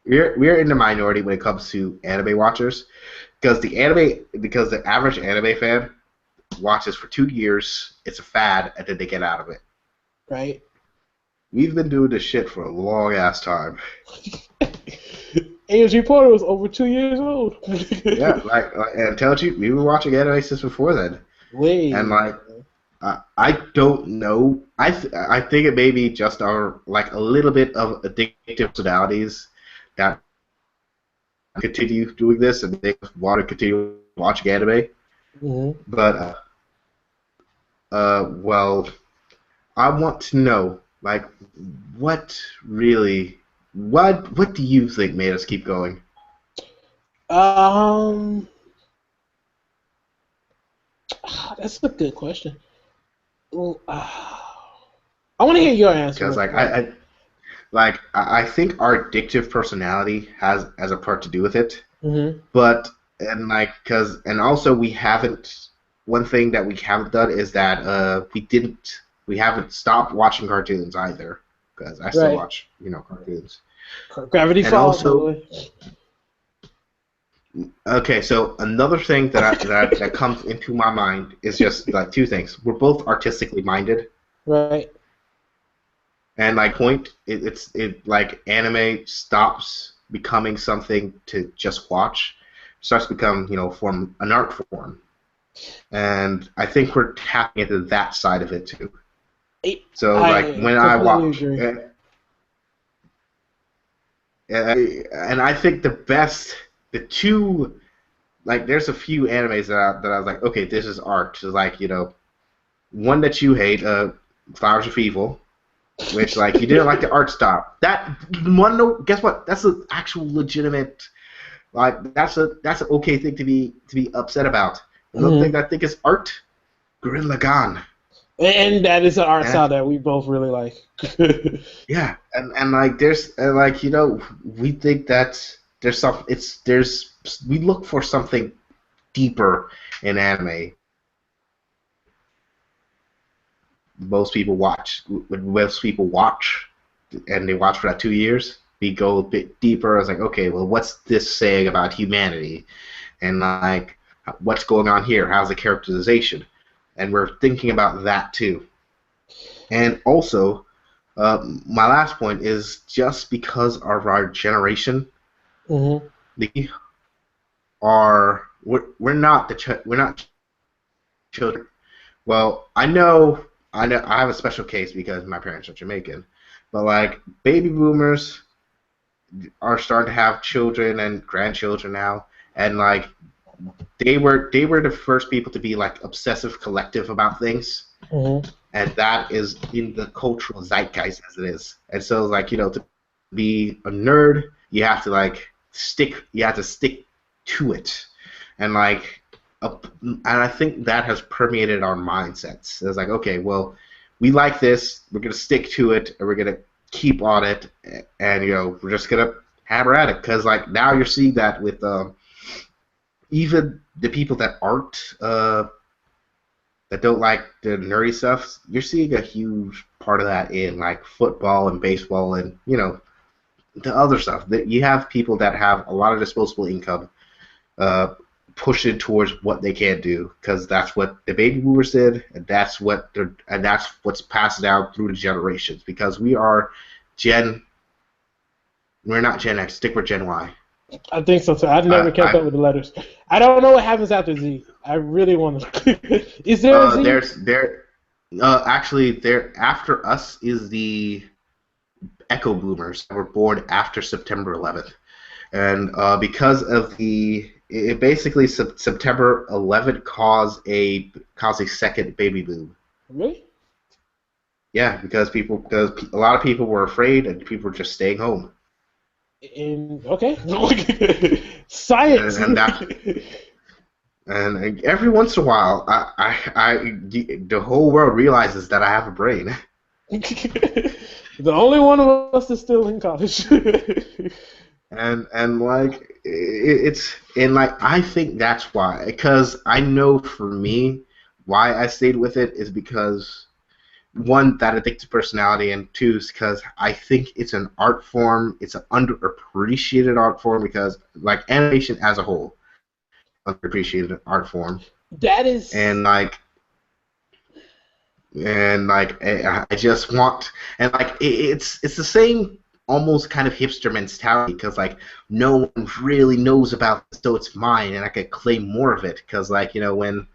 We're in the minority when it comes to anime watchers, because the average anime fan watches for 2 years. It's a fad, and then they get out of it. Right. We've been doing this shit for a long ass time. AMG Porter was over 2 years old. Yeah, and tell you, we were watching anime since before then. Wait. And like, I don't know. I think it may be just our like a little bit of addictive personalities that continue doing this and they want to continue watching anime. Mm-hmm. But well, I want to know like what do you think made us keep going? That's a good question. Well, I want to hear your answer. Because I think our addictive personality has a part to do with it. Mm-hmm. But and also we haven't. One thing that we haven't done is that we haven't stopped watching cartoons either. Because I still watch cartoons. Gravity Falls. Also, okay, so another thing that comes into my mind is just like two things. We're both artistically minded. Right. And it like anime stops becoming something to just watch, starts to become an art form, and I think we're tapping into that side of it too. So when I watch, and I think the two, like there's a few animes that I was like, okay, this is art. So like one that you hate, Flowers of Evil. Which, like, you didn't like the art style. That one, guess what? That's an actual legitimate Like that's an okay thing to be upset about. Another thing Mm-hmm. that I think is art, Gurren Lagann. And that is an art And style that we both really like. yeah, and like there's and like we think that there's some it's there's we look for something deeper in anime. Most people watch when most people watch and they watch for that 2 years. We go a bit deeper. I was like, okay, well, what's this saying about humanity, and like what's going on here? How's the characterization? And we're thinking about that too. And also, my last point is just because of our generation, Mm-hmm. we we're not we're not children. Well, I know I have a special case because my parents are Jamaican, but like baby boomers are starting to have children and grandchildren now, and like they were the first people to be like obsessive collective about things, Mm-hmm. and that is in the cultural zeitgeist as it is. And so like to be a nerd, you have to stick to it, and like and I think that has permeated our mindsets. It's like, okay, well, we like this, we're gonna stick to it, and we're gonna keep on it, and we're just gonna hammer at it because like now you're seeing that with even the people that aren't that don't like the nerdy stuff. You're seeing a huge part of that in like football and baseball and the other stuff. That you have people that have a lot of disposable income uh, pushing towards what they can do because that's what the baby boomers did, and that's what's passed down through the generations. Because we're not Gen X. Stick with Gen Y. I think so too. I've never kept I up with the letters. I don't know what happens after Z. I really want to. Is there a Z? actually there after us is the Echo Boomers that were born after September 11th, and because of it basically September 11th caused a second baby boom. Really? Yeah, because a lot of people were afraid and people were just staying home, Okay. Science. and that and every once in a while, the whole world realizes that I have a brain. The only one of us is still in college. And like it's and like I think that's why, because I know for me why I stayed with it is because one, that addictive personality, and two is because I think it's an art form. It's an underappreciated art form because like animation as a whole, underappreciated art form, That is. and like I just want, and like it's the same almost kind of hipster mentality because like no one really knows about it, so it's mine and I could claim more of it because like when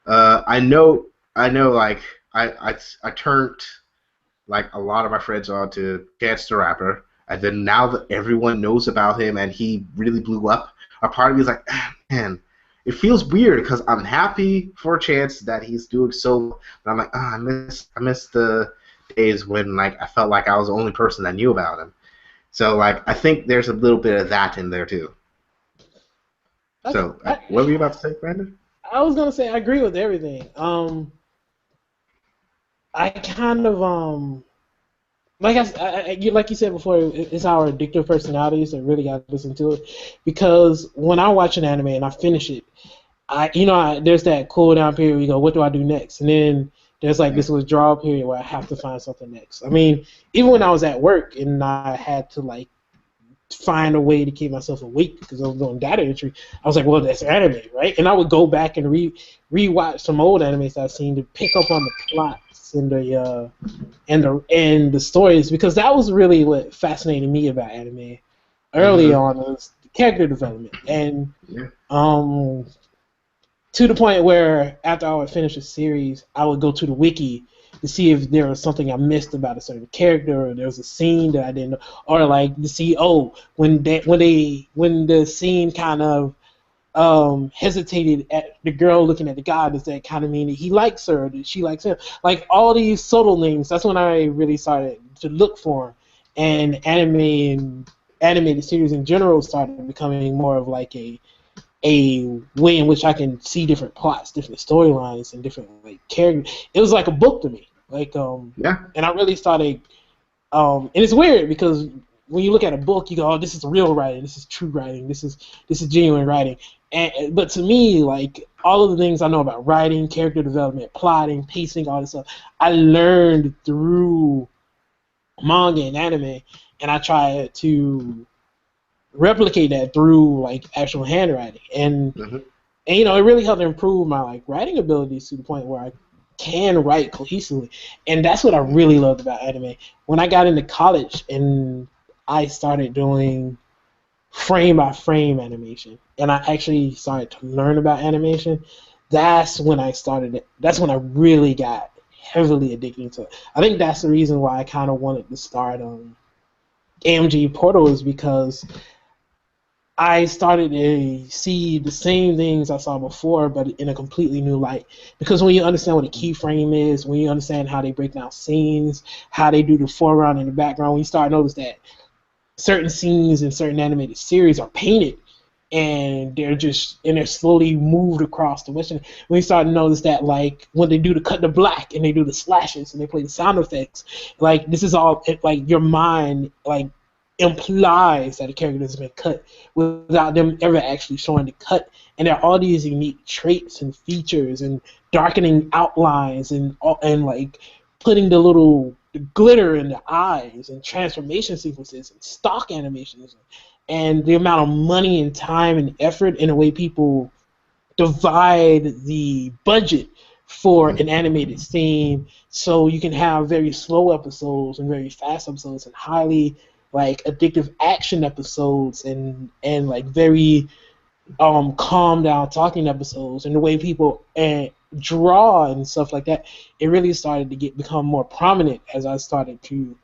I know like I turned like a lot of my friends on to Chance the Rapper, and then now that everyone knows about him and he really blew up, a part of me is like, ah, man, it feels weird because I'm happy for Chance that he's doing so well, but I'm like, I miss the days when like I felt like I was the only person that knew about him. So like I think there's a little bit of that in there too. Okay. So what were you about to say, Brandon? I was gonna say I agree with everything. I kind of like like you said before, it's our addictive personalities that really got to listen to it. Because when I watch an anime and I finish it, there's that cool down period where you go, what do I do next? And then there's like Yeah. this withdrawal period where I have to find something next. I mean, even when I was at work and I had to like find a way to keep myself awake because I was doing data entry, I was like, well, that's anime, right? And I would go back and rewatch some old animes that I've seen to pick up on the plots and the stories, because that was really what fascinated me about anime early Mm-hmm. on, was the character development. And Yeah. to the point where after I would finish a series, I would go to the wiki to see if there was something I missed about a certain character, or there was a scene that I didn't know, or like to see, when the scene kind of hesitated at the girl looking at the guy, does that kind of mean that he likes her, or that she likes him? Like all these subtle things. That's when I really started to look for 'em. And anime animated series in general started becoming more of like a way in which I can see different plots, different storylines, and different like characters. It was like a book to me. Like Yeah. and I really started and it's weird because when you look at a book, you go, "Oh, this is real writing. This is true writing. This is genuine writing." But to me, like all of the things I know about writing, character development, plotting, pacing, all this stuff, I learned through manga and anime, and I try to replicate that through like actual handwriting, and you know, it really helped improve my like writing abilities to the point where I can write cohesively, and that's what I really loved about anime. When I got into college and I started doing frame by frame animation, and I actually started to learn about animation, that's when I started it. That's when I really got heavily addicted to it. I think that's the reason why I kind of wanted to start AMG Portal, is because I started to see the same things I saw before, but in a completely new light. Because when you understand what a keyframe is, when you understand how they break down scenes, how they do the foreground and the background, when you start to notice that certain scenes in certain animated series are painted, and they're slowly moved across the western. When you start to notice that, like when they do the cut to black and they do the slashes and they play the sound effects, like this is all like your mind like implies that a character has been cut without them ever actually showing the cut. And there are all these unique traits and features and darkening outlines and like putting the little glitter in the eyes and transformation sequences and stock animations and the amount of money and time and effort in the way people divide the budget for an animated scene, so you can have very slow episodes and very fast episodes and highly like addictive action episodes and like very calm down talking episodes, and the way people draw and stuff like that. It really started to become more prominent as I started to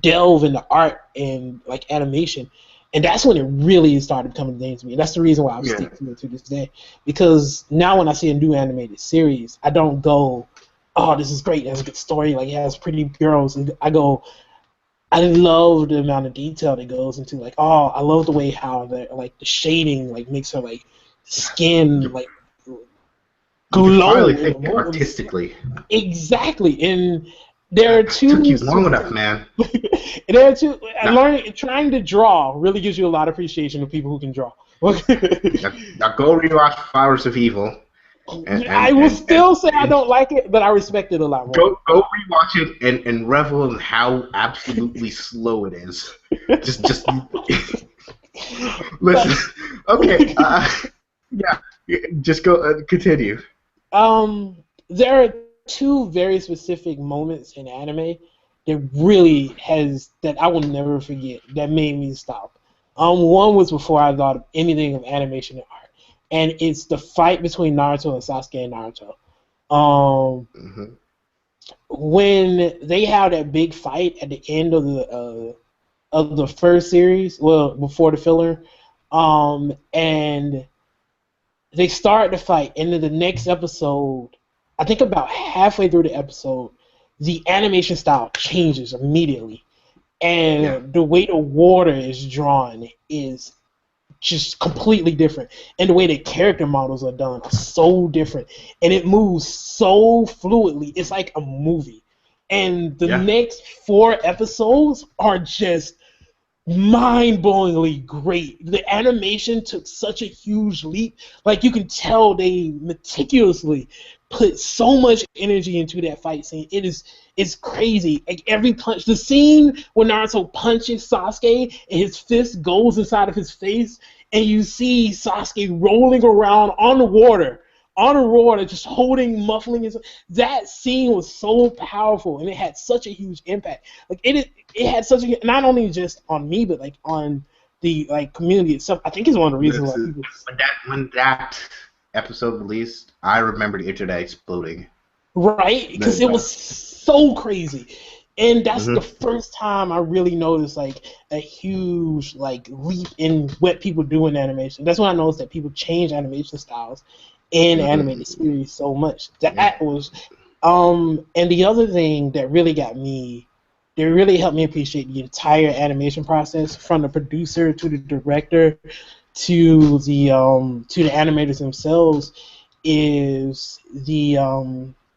delve into art and like animation, and that's when it really started becoming a thing to me. And that's the reason why I'm sticking to it to this day, because now when I see a new animated series, I don't go, "Oh, this is great, it has a good story, like it has pretty girls," and I go, I love the amount of detail that goes into, like, oh, I love the way how the like the shading like makes her like skin like You glow. finally think artistically. Exactly, and there are two. Took you long enough, man. There are two. Learning, trying to draw really gives you a lot of appreciation of people who can draw. Now go rewatch Flowers of Evil. I will still say I don't like it, but I respect it a lot more. Go rewatch it and revel in how absolutely slow it is. Just listen. Okay. Yeah. Just go. Continue. There are two very specific moments in anime that I will never forget, that made me stop. One was before I thought of anything of animation and art, and it's the fight between Naruto and Sasuke and Naruto. When they have that big fight at the end of the first series, well, before the filler, and they start the fight, and then the next episode, I think about halfway through the episode, the animation style changes immediately, and the way the water is drawn is just completely different, and the way the character models are done are so different, and it moves so fluidly. It's like a movie, and the next 4 episodes are just mind-blowingly great. The animation took such a huge leap. Like, you can tell they meticulously put so much energy into that fight scene. It's crazy. Like, every punch, the scene when Naruto punches Sasuke and his fist goes inside of his face, and you see Sasuke rolling around on the water, just muffling his. That scene was so powerful, and it had such a huge impact. Like, it had such a, not only just on me, but like on the like community itself. I think it's one of the reasons why people. When that episode released, I remember the internet exploding. Right, because it was so crazy. And that's the first time I really noticed like a huge like leap in what people do in animation. That's when I noticed that people change animation styles in animated series so much. That was and the other thing that really got me they really helped me appreciate the entire animation process, from the producer to the director to the animators themselves. Is the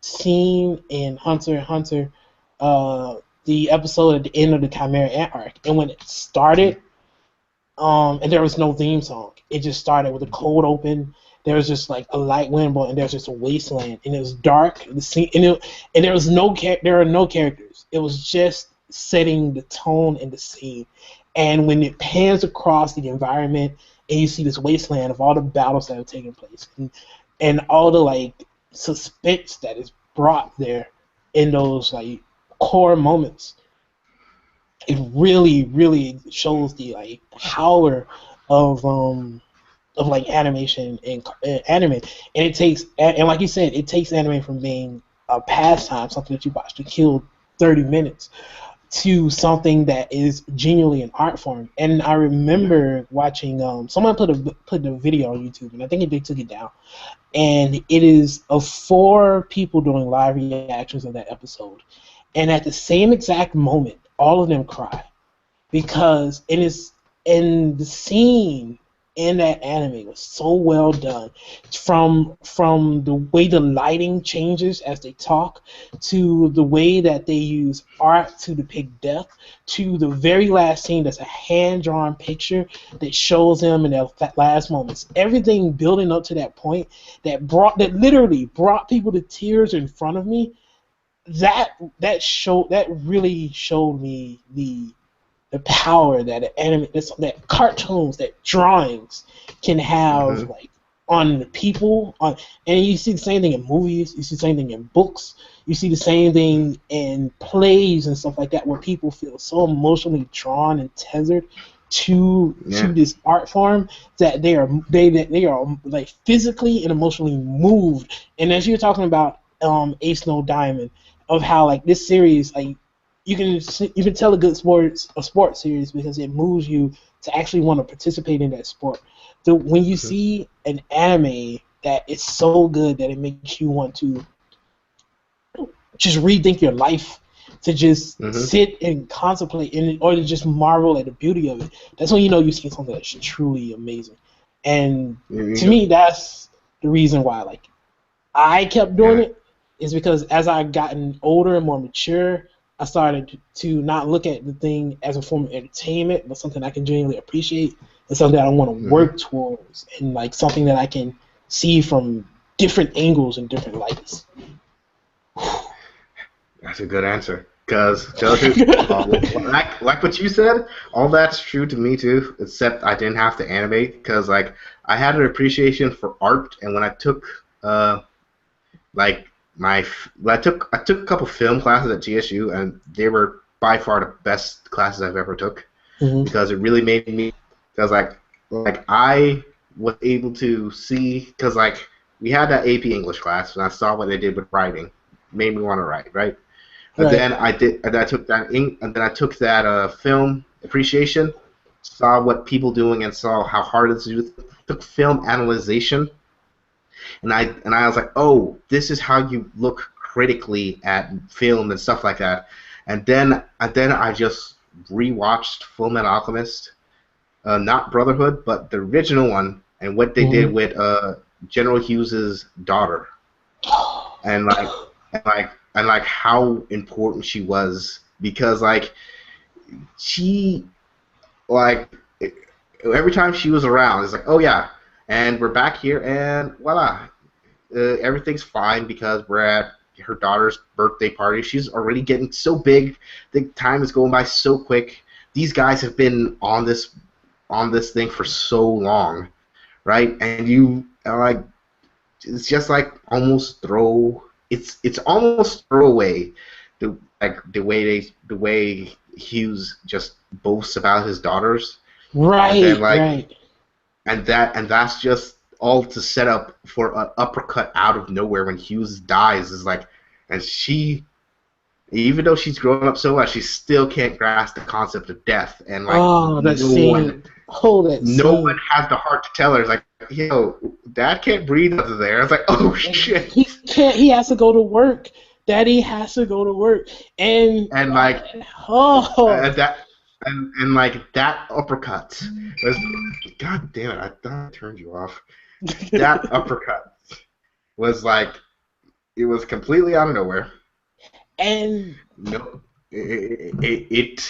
scene in Hunter x Hunter, the episode at the end of the Chimera Ant arc, and when it started, and there was no theme song. It just started with a cold open. There was just like a light wind blowing, and there was just a wasteland, and it was dark. The scene, and there was there are no characters. It was just setting the tone and the scene. And when it pans across the environment, and you see this wasteland of all the battles that have taken place, and all the like suspense that is brought there in those like core moments, it really, really shows the like power of like animation and anime. And it takes, and like you said, it takes anime from being a pastime, something that you watch to kill 30 minutes, to something that is genuinely an art form. And I remember watching someone put a video on YouTube, and I think they took it down, and it is of 4 people doing live reactions of that episode, and at the same exact moment, all of them cry, because it is in the scene in that anime was so well done, from the way the lighting changes as they talk, to the way that they use art to depict death, to the very last scene that's a hand-drawn picture that shows them in their last moments. Everything building up to that point that literally brought people to tears in front of me. That really showed me the power that that cartoons, that drawings can have, like, on the people. And you see the same thing in movies. You see the same thing in books. You see the same thing in plays and stuff like that, where people feel so emotionally drawn and tethered to this art form that they are like physically and emotionally moved. And as you're talking about Ace No Diamond, of how like this series, like, you can tell a sports series because it moves you to actually want to participate in that sport. So when you see an anime that is so good that it makes you want to just rethink your life, to just sit and contemplate, or to just marvel at the beauty of it, that's when you know you've seen something that's truly amazing. And to me, that's the reason why, like, I kept doing it, is because as I've gotten older and more mature, I started to not look at the thing as a form of entertainment, but something I can genuinely appreciate, and something that I want to work towards, and like something that I can see from different angles and different lights. That's a good answer. Because, like what you said, all that's true to me too, except I didn't have to animate, because like I had an appreciation for art, and when I took I took a couple film classes at GSU, and they were by far the best classes I've ever took, because it really made me, because like I was able to see, because like we had that AP English class, and I saw what they did with writing, it made me want to write, right? And then I took that film appreciation, saw what people doing, and saw how hard it is to do. Took film analyzation. And I was like, oh, this is how you look critically at film and stuff like that. And then I just rewatched Fullmetal Alchemist, not Brotherhood, but the original one, and what they did with General Hughes's daughter, and like how important she was, because like she, like, every time she was around, it's like, oh yeah. And we're back here, and voila, everything's fine because we're at her daughter's birthday party. She's already getting so big. The time is going by so quick. These guys have been on this thing for so long, right? And you like, it's just like almost it's almost throwaway the way Hughes just boasts about his daughters, right? And then, like, right. And that's just all to set up for an uppercut out of nowhere when Hughes dies. Is like, and she, even though she's grown up so much, she still can't grasp the concept of death. And like, no one has the heart to tell her. It's like, yo, Dad can't breathe under there. It's like, oh shit. He can't. He has to go to work Daddy has to go to work, and like oh, that and like that uppercut was, God damn it, I thought I turned you off. That uppercut was like, it was completely out of nowhere. and No, it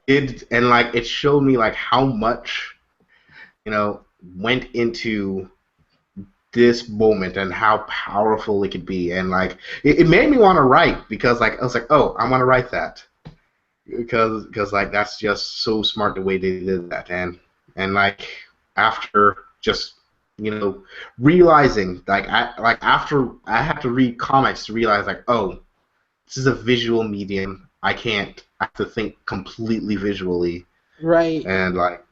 did, and like it showed me like how much, went into this moment and how powerful it could be, and like it made me want to write, because like I was like, oh, I want to write that, because like that's just so smart the way they did that, and like after just realizing, like after I had to read comics to realize, like, oh, this is a visual medium. I have to think completely visually, right. and like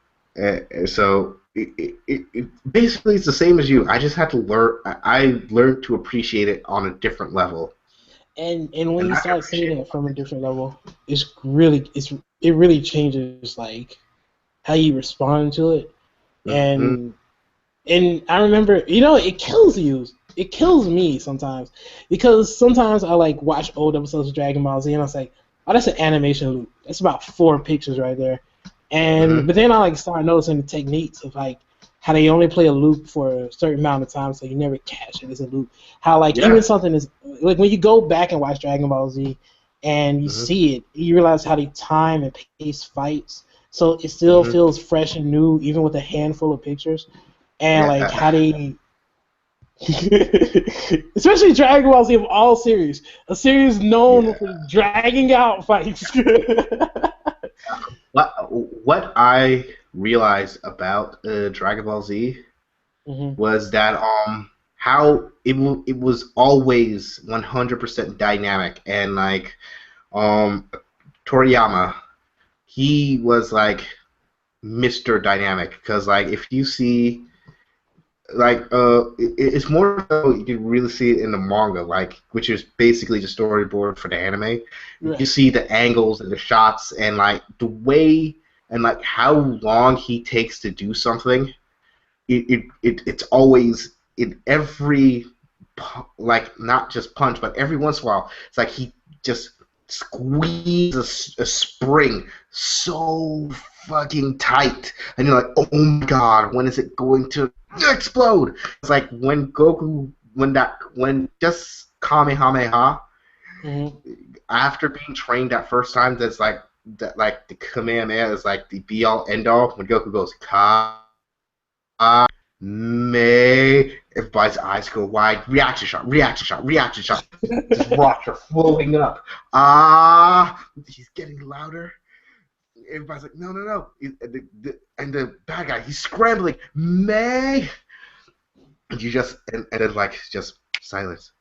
so basically it's the same as you. I just had to learn. I learned to appreciate it on a different level. And when And you I start appreciate seeing it from a different level, it really changes like how you respond to it. it. Hmm. And I remember, it kills you. It kills me sometimes, because sometimes I like watch old episodes of Dragon Ball Z and I was like, oh, that's an animation loop. That's about 4 pictures right there. Hmm. But then I like start noticing the techniques of like how they only play a loop for a certain amount of time, so you never catch it as a loop. How like even Yeah. something is like when you go back and watch Dragon Ball Z and you Hmm. see it, you realize how they time and pace fights, so it still Hmm. feels fresh and new even with a handful of pictures, and like Yeah. how they especially Dragon Ball Z of all series, a series known Yeah. for dragging out fights. What I realized about Dragon Ball Z Hmm. was that how it was always 100% dynamic, and like Toriyama, he was like Mr. Dynamic, because like if you see, like it's more so you can really see it in the manga, like, which is basically the storyboard for the anime. You Right. see the angles and the shots, and like the way, and like how long he takes to do something. It's always in every like, not just punch, but every once in a while it's like he just squeezes a spring so fucking tight, and you're like, oh my god, when is it going to explode? It's like when Goku, when just Kamehameha, Hmm. after being trained that first time, that's like that, like the Kamehameha is like the be all end all. When Goku goes Ka May, everybody's eyes go wide. Reaction shot, reaction shot, reaction shot. Just rocks are flowing up. He's getting louder. Everybody's like, no, no, no. And the bad guy, he's scrambling. May. And you just, and then like, just silence.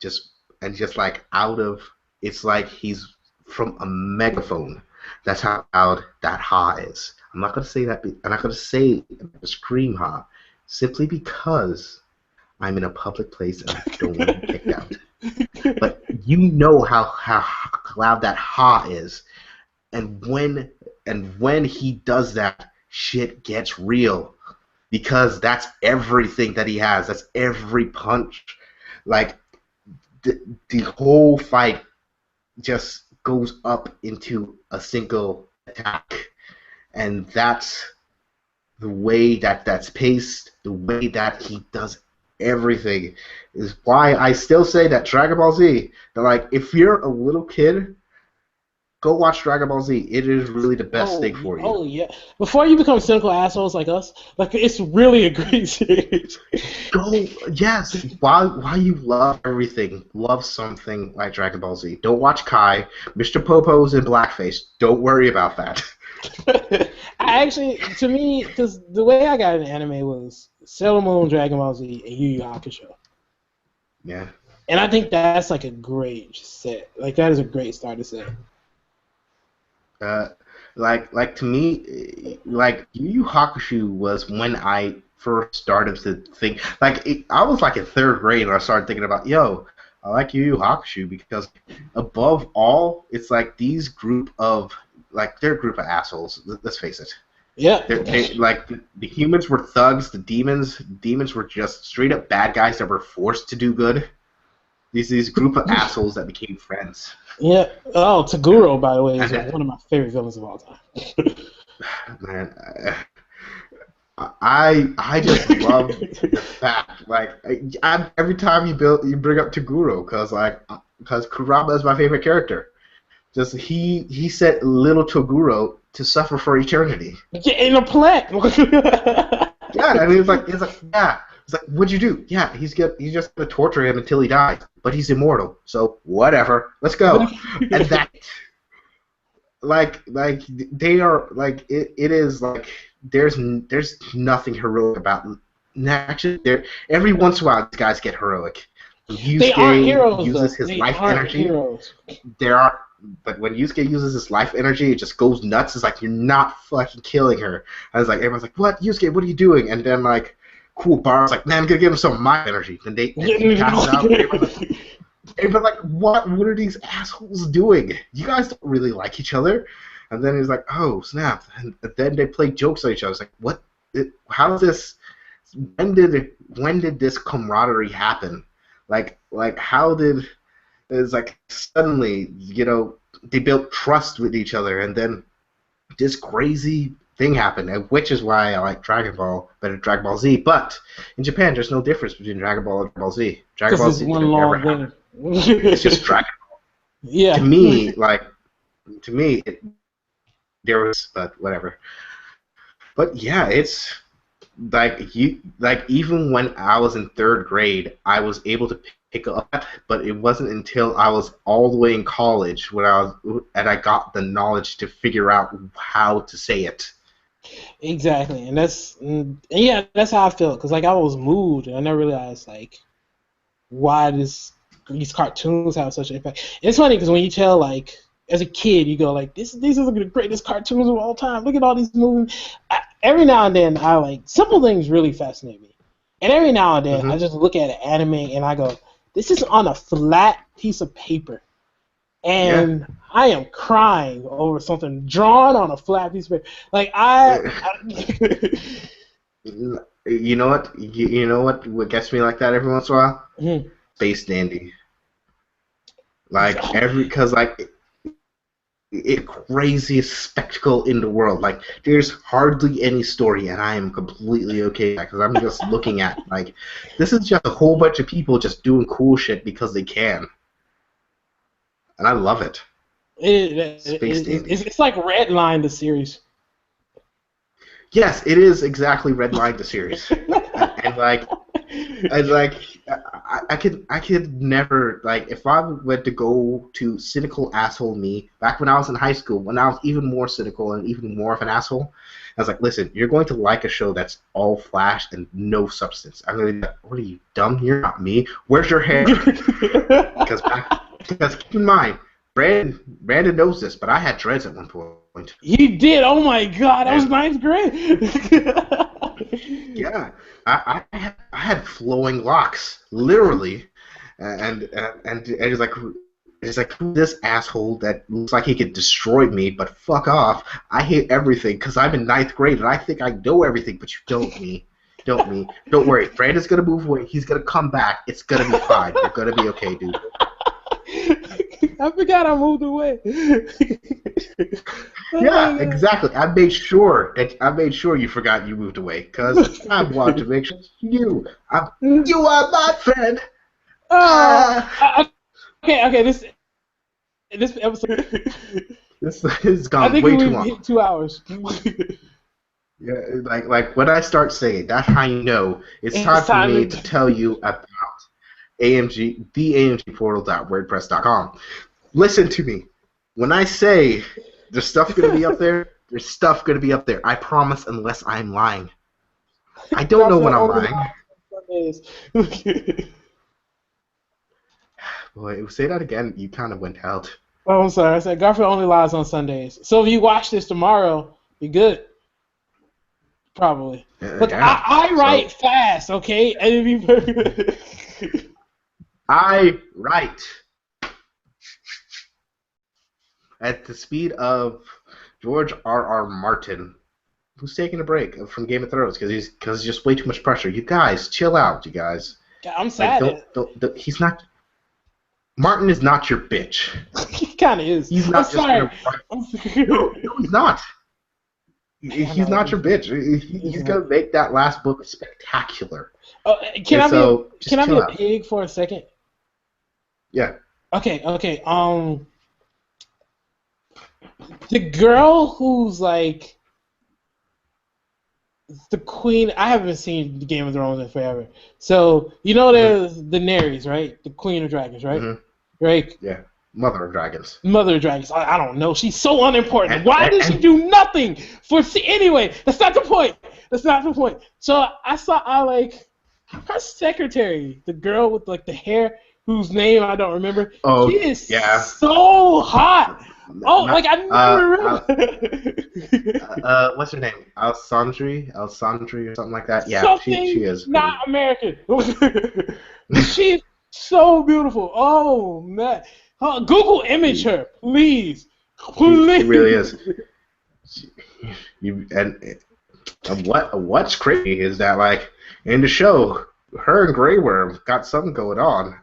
Just, and just like out of, it's like he's from a megaphone. That's how loud that ha is. I'm not gonna say that. I'm not gonna say the scream ha, simply because I'm in a public place and I don't want to be kicked out. But you know how loud that ha is, and when he does that, shit gets real, because that's everything that he has. That's every punch. Like the whole fight just goes up into a single attack, and that's the way that that's paced, the way that he does everything, is why I still say that Dragon Ball Z, that like if you're a little kid, go watch Dragon Ball Z. It is really the best thing for you. Oh yeah. Before you become cynical assholes like us, like it's really a great series. Go, yes. While you love everything, love something like Dragon Ball Z. Don't watch Kai. Mr. Popo's in blackface. Don't worry about that. I actually, to me, because the way I got into anime was Sailor Moon, Dragon Ball Z, and Yu Yu Hakusho, Yeah. and I think that's like a great set. Like that is a great start to set. Uh, like to me, like Yu Yu Hakusho was when I first started to think. Like I was like in third grade when I started thinking about, yo, I like Yu Yu Hakusho because above all, it's like these group of, like, they're a group of assholes. Let's face it. Yeah. Like the humans were thugs. The demons were just straight up bad guys that were forced to do good. these group of assholes that became friends. Yeah. Oh, Taguro, by the way, is And one of my favorite villains of all time. man, I just love the fact every time you bring up Taguro because Kurama is my favorite character. Just he set little Toguro to suffer for eternity. Yeah, in a plant. Yeah, and it's like yeah. It's like, what'd you do? Yeah, he's just gonna torture him until he dies, but he's immortal, so whatever. Let's go. And that, they are it is like there's nothing heroic about. Actually, every once in a while these guys get heroic. They aren't heroes. Uses though. his They life aren't energy. Heroes. There are. But when Yusuke uses his life energy, it just goes nuts. It's like, you're not fucking killing her. And it's like, everyone's like, what, Yusuke, what are you doing? And then, like, cool, Bar's like, man, I'm gonna give him some of my energy. And they pass out. Everyone's like, what are these assholes doing? You guys don't really like each other. And then he's like, oh, snap. And then they play jokes on each other. It's like, what? How is this? When did this camaraderie happen? Like, how did... It's like suddenly, they built trust with each other, and then this crazy thing happened, which is why I like Dragon Ball better than Dragon Ball Z. But in Japan, there's no difference between Dragon Ball and Dragon Ball Z. Dragon Ball Z one long never it's just Dragon Ball. Yeah. To me, there was, but whatever. But yeah, it's even when I was in third grade, I was able to pick up, but it wasn't until I was all the way in college and I got the knowledge to figure out how to say it. Exactly, and that's how I felt, because I was moved and I never realized why these cartoons have such an impact. And it's funny because when you tell as a kid, you go these are the greatest cartoons of all time. Look at all these movies. Every now and then simple things really fascinate me, and every now and then I just look at an anime and I go, this is on a flat piece of paper, and I am crying over something drawn on a flat piece of paper. You know what? You know what gets me like that every once in a while? Mm-hmm. Space Dandy. It craziest spectacle in the world. There's hardly any story, and I am completely okay with that, because I'm just looking at this is just a whole bunch of people just doing cool shit because they can, and I love it. It's like Redline the series. Yes, it is exactly Redline the series, I could never, if I went to go to cynical asshole me back when I was in high school, when I was even more cynical and even more of an asshole, I was like, listen, you're going to like a show that's all flash and no substance. I'm going to be like, what are you, dumb? You're not me. Where's your hair? Because keep in mind, Brandon knows this, but I had dreads at one point. You did? Oh my god, that was ninth grade. Yeah, I had flowing locks, literally, and it's like who's this asshole that looks like he could destroy me, but fuck off. I hate everything because I'm in ninth grade and I think I know everything, but you don't me. Don't worry. Brandon's gonna move away. He's gonna come back. It's gonna be fine. You're gonna be okay, dude. I forgot I moved away. Yeah, exactly. I made sure you forgot you moved away, because I want to make sure you are my friend. Okay. This episode. This has gone I think way too long. Hit 2 hours. Yeah, like when I start saying, that's how you know it's time for me to tell you about AMG, the AMGportal.wordpress.com. Listen to me. When I say there's stuff going to be up there, there's stuff going to be up there. I promise, unless I'm lying. I don't know when I'm lying. Boy, say that again, you kind of went out. Oh, I'm sorry. I said Garfield only lies on Sundays. So if you watch this tomorrow, you're good. Probably. Look, yeah, I write fast, okay? I write at the speed of George R.R. Martin, who's taking a break from Game of Thrones because there's just way too much pressure. You guys, chill out, you guys. I'm sad. He's not. Martin is not your bitch. He kind of is. He's I'm not just sorry. gonna. No, he's not. He's not your bitch. He's gonna make that last book spectacular. Can I be a out. pig for a second? Yeah. Okay. The girl who's like the queen. I haven't seen Game of Thrones in forever. So you know there's Daenerys, right? The Queen of Dragons, right? Mm-hmm. Right. Yeah. Mother of Dragons. Mother of Dragons. I don't know. She's so unimportant. Why did she do nothing for? Anyway, that's not the point. So I like her secretary, the girl with like the hair, whose name I don't remember. Oh, she is yeah. so hot. I never remember. What's her name? Alessandri, or something like that. Yeah, Something she is. Not American. She's so beautiful. Oh man. Google image her, please. She really is. What's crazy is that like in the show, her and Grey Worm got something going on.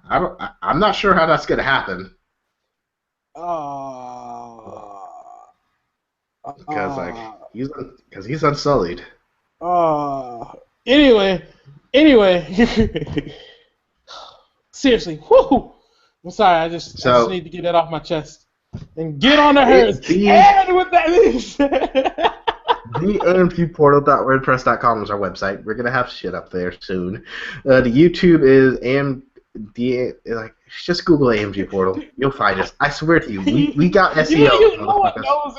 I'm not sure how that's gonna happen. Because like he's unsullied. Anyway. Seriously, whoo! I'm sorry, I just need to get that off my chest and get on to hers. And what that means. The AMGportal.wordpress.com is our website. We're gonna have shit up there soon. The YouTube is AMD. Like, just Google AMG Portal. You'll find us. I swear to you, we got SEO. You know what knows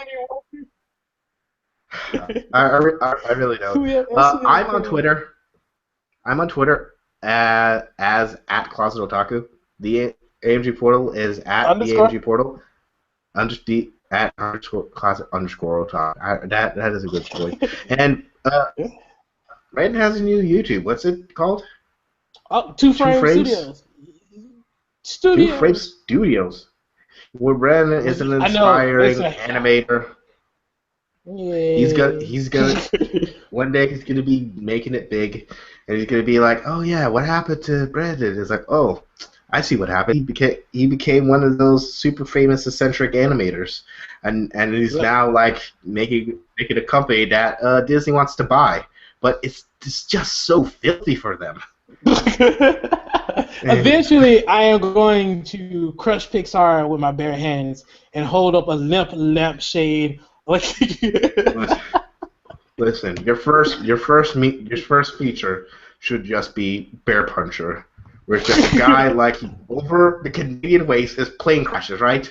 anyone. I really don't. I'm on Twitter. As at Closet Otaku. The AMG Portal is at the AMG Portal. At Closet Otaku. That is a good choice. And Brandon has a new YouTube. What's it called? Two Frame Studios. 2 Frame Studios. Where Brandon is an inspiring animator. Yeah. He's gonna one day he's gonna be making it big, and he's gonna be like, oh yeah, what happened to Brandon? It's like, oh, I see what happened. He became one of those super famous eccentric animators, and he's now like making a company that Disney wants to buy, but it's just so filthy for them. Eventually, I am going to crush Pixar with my bare hands and hold up a limp lampshade. Listen, your first feature should just be Bear Puncher, where it's just a guy like over the Canadian waste, his plane crashes, right?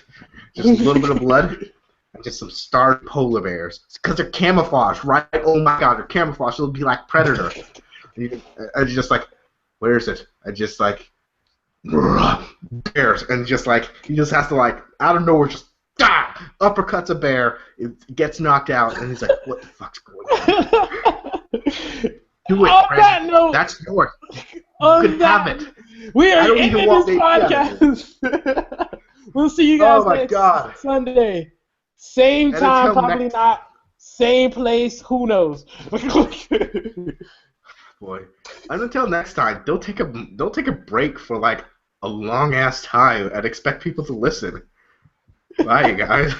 Just a little bit of blood and just some starved polar bears because they're camouflaged, right? Oh my God, they're camouflaged. It'll be like Predator. And just like, where is it? I just like bears, and just like he just has to like out of nowhere just uppercuts a bear. It gets knocked out, and he's like, "What the fuck's going on?" Do it, on that note, that's yours. You can have it. We are ending this podcast. We'll see you guys next Sunday. Same time, probably not. Same place. Who knows? Boy, and until next time, don't take a break for like a long ass time and expect people to listen. Bye, you guys.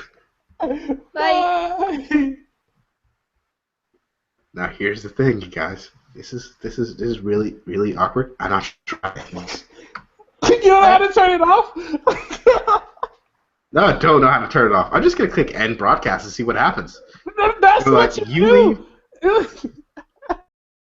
Bye. Now here's the thing, you guys. This is really, really awkward. I'm not trying this. You don't know how to turn it off? No, I don't know how to turn it off. I'm just gonna click end broadcast and see what happens. That's what you leave.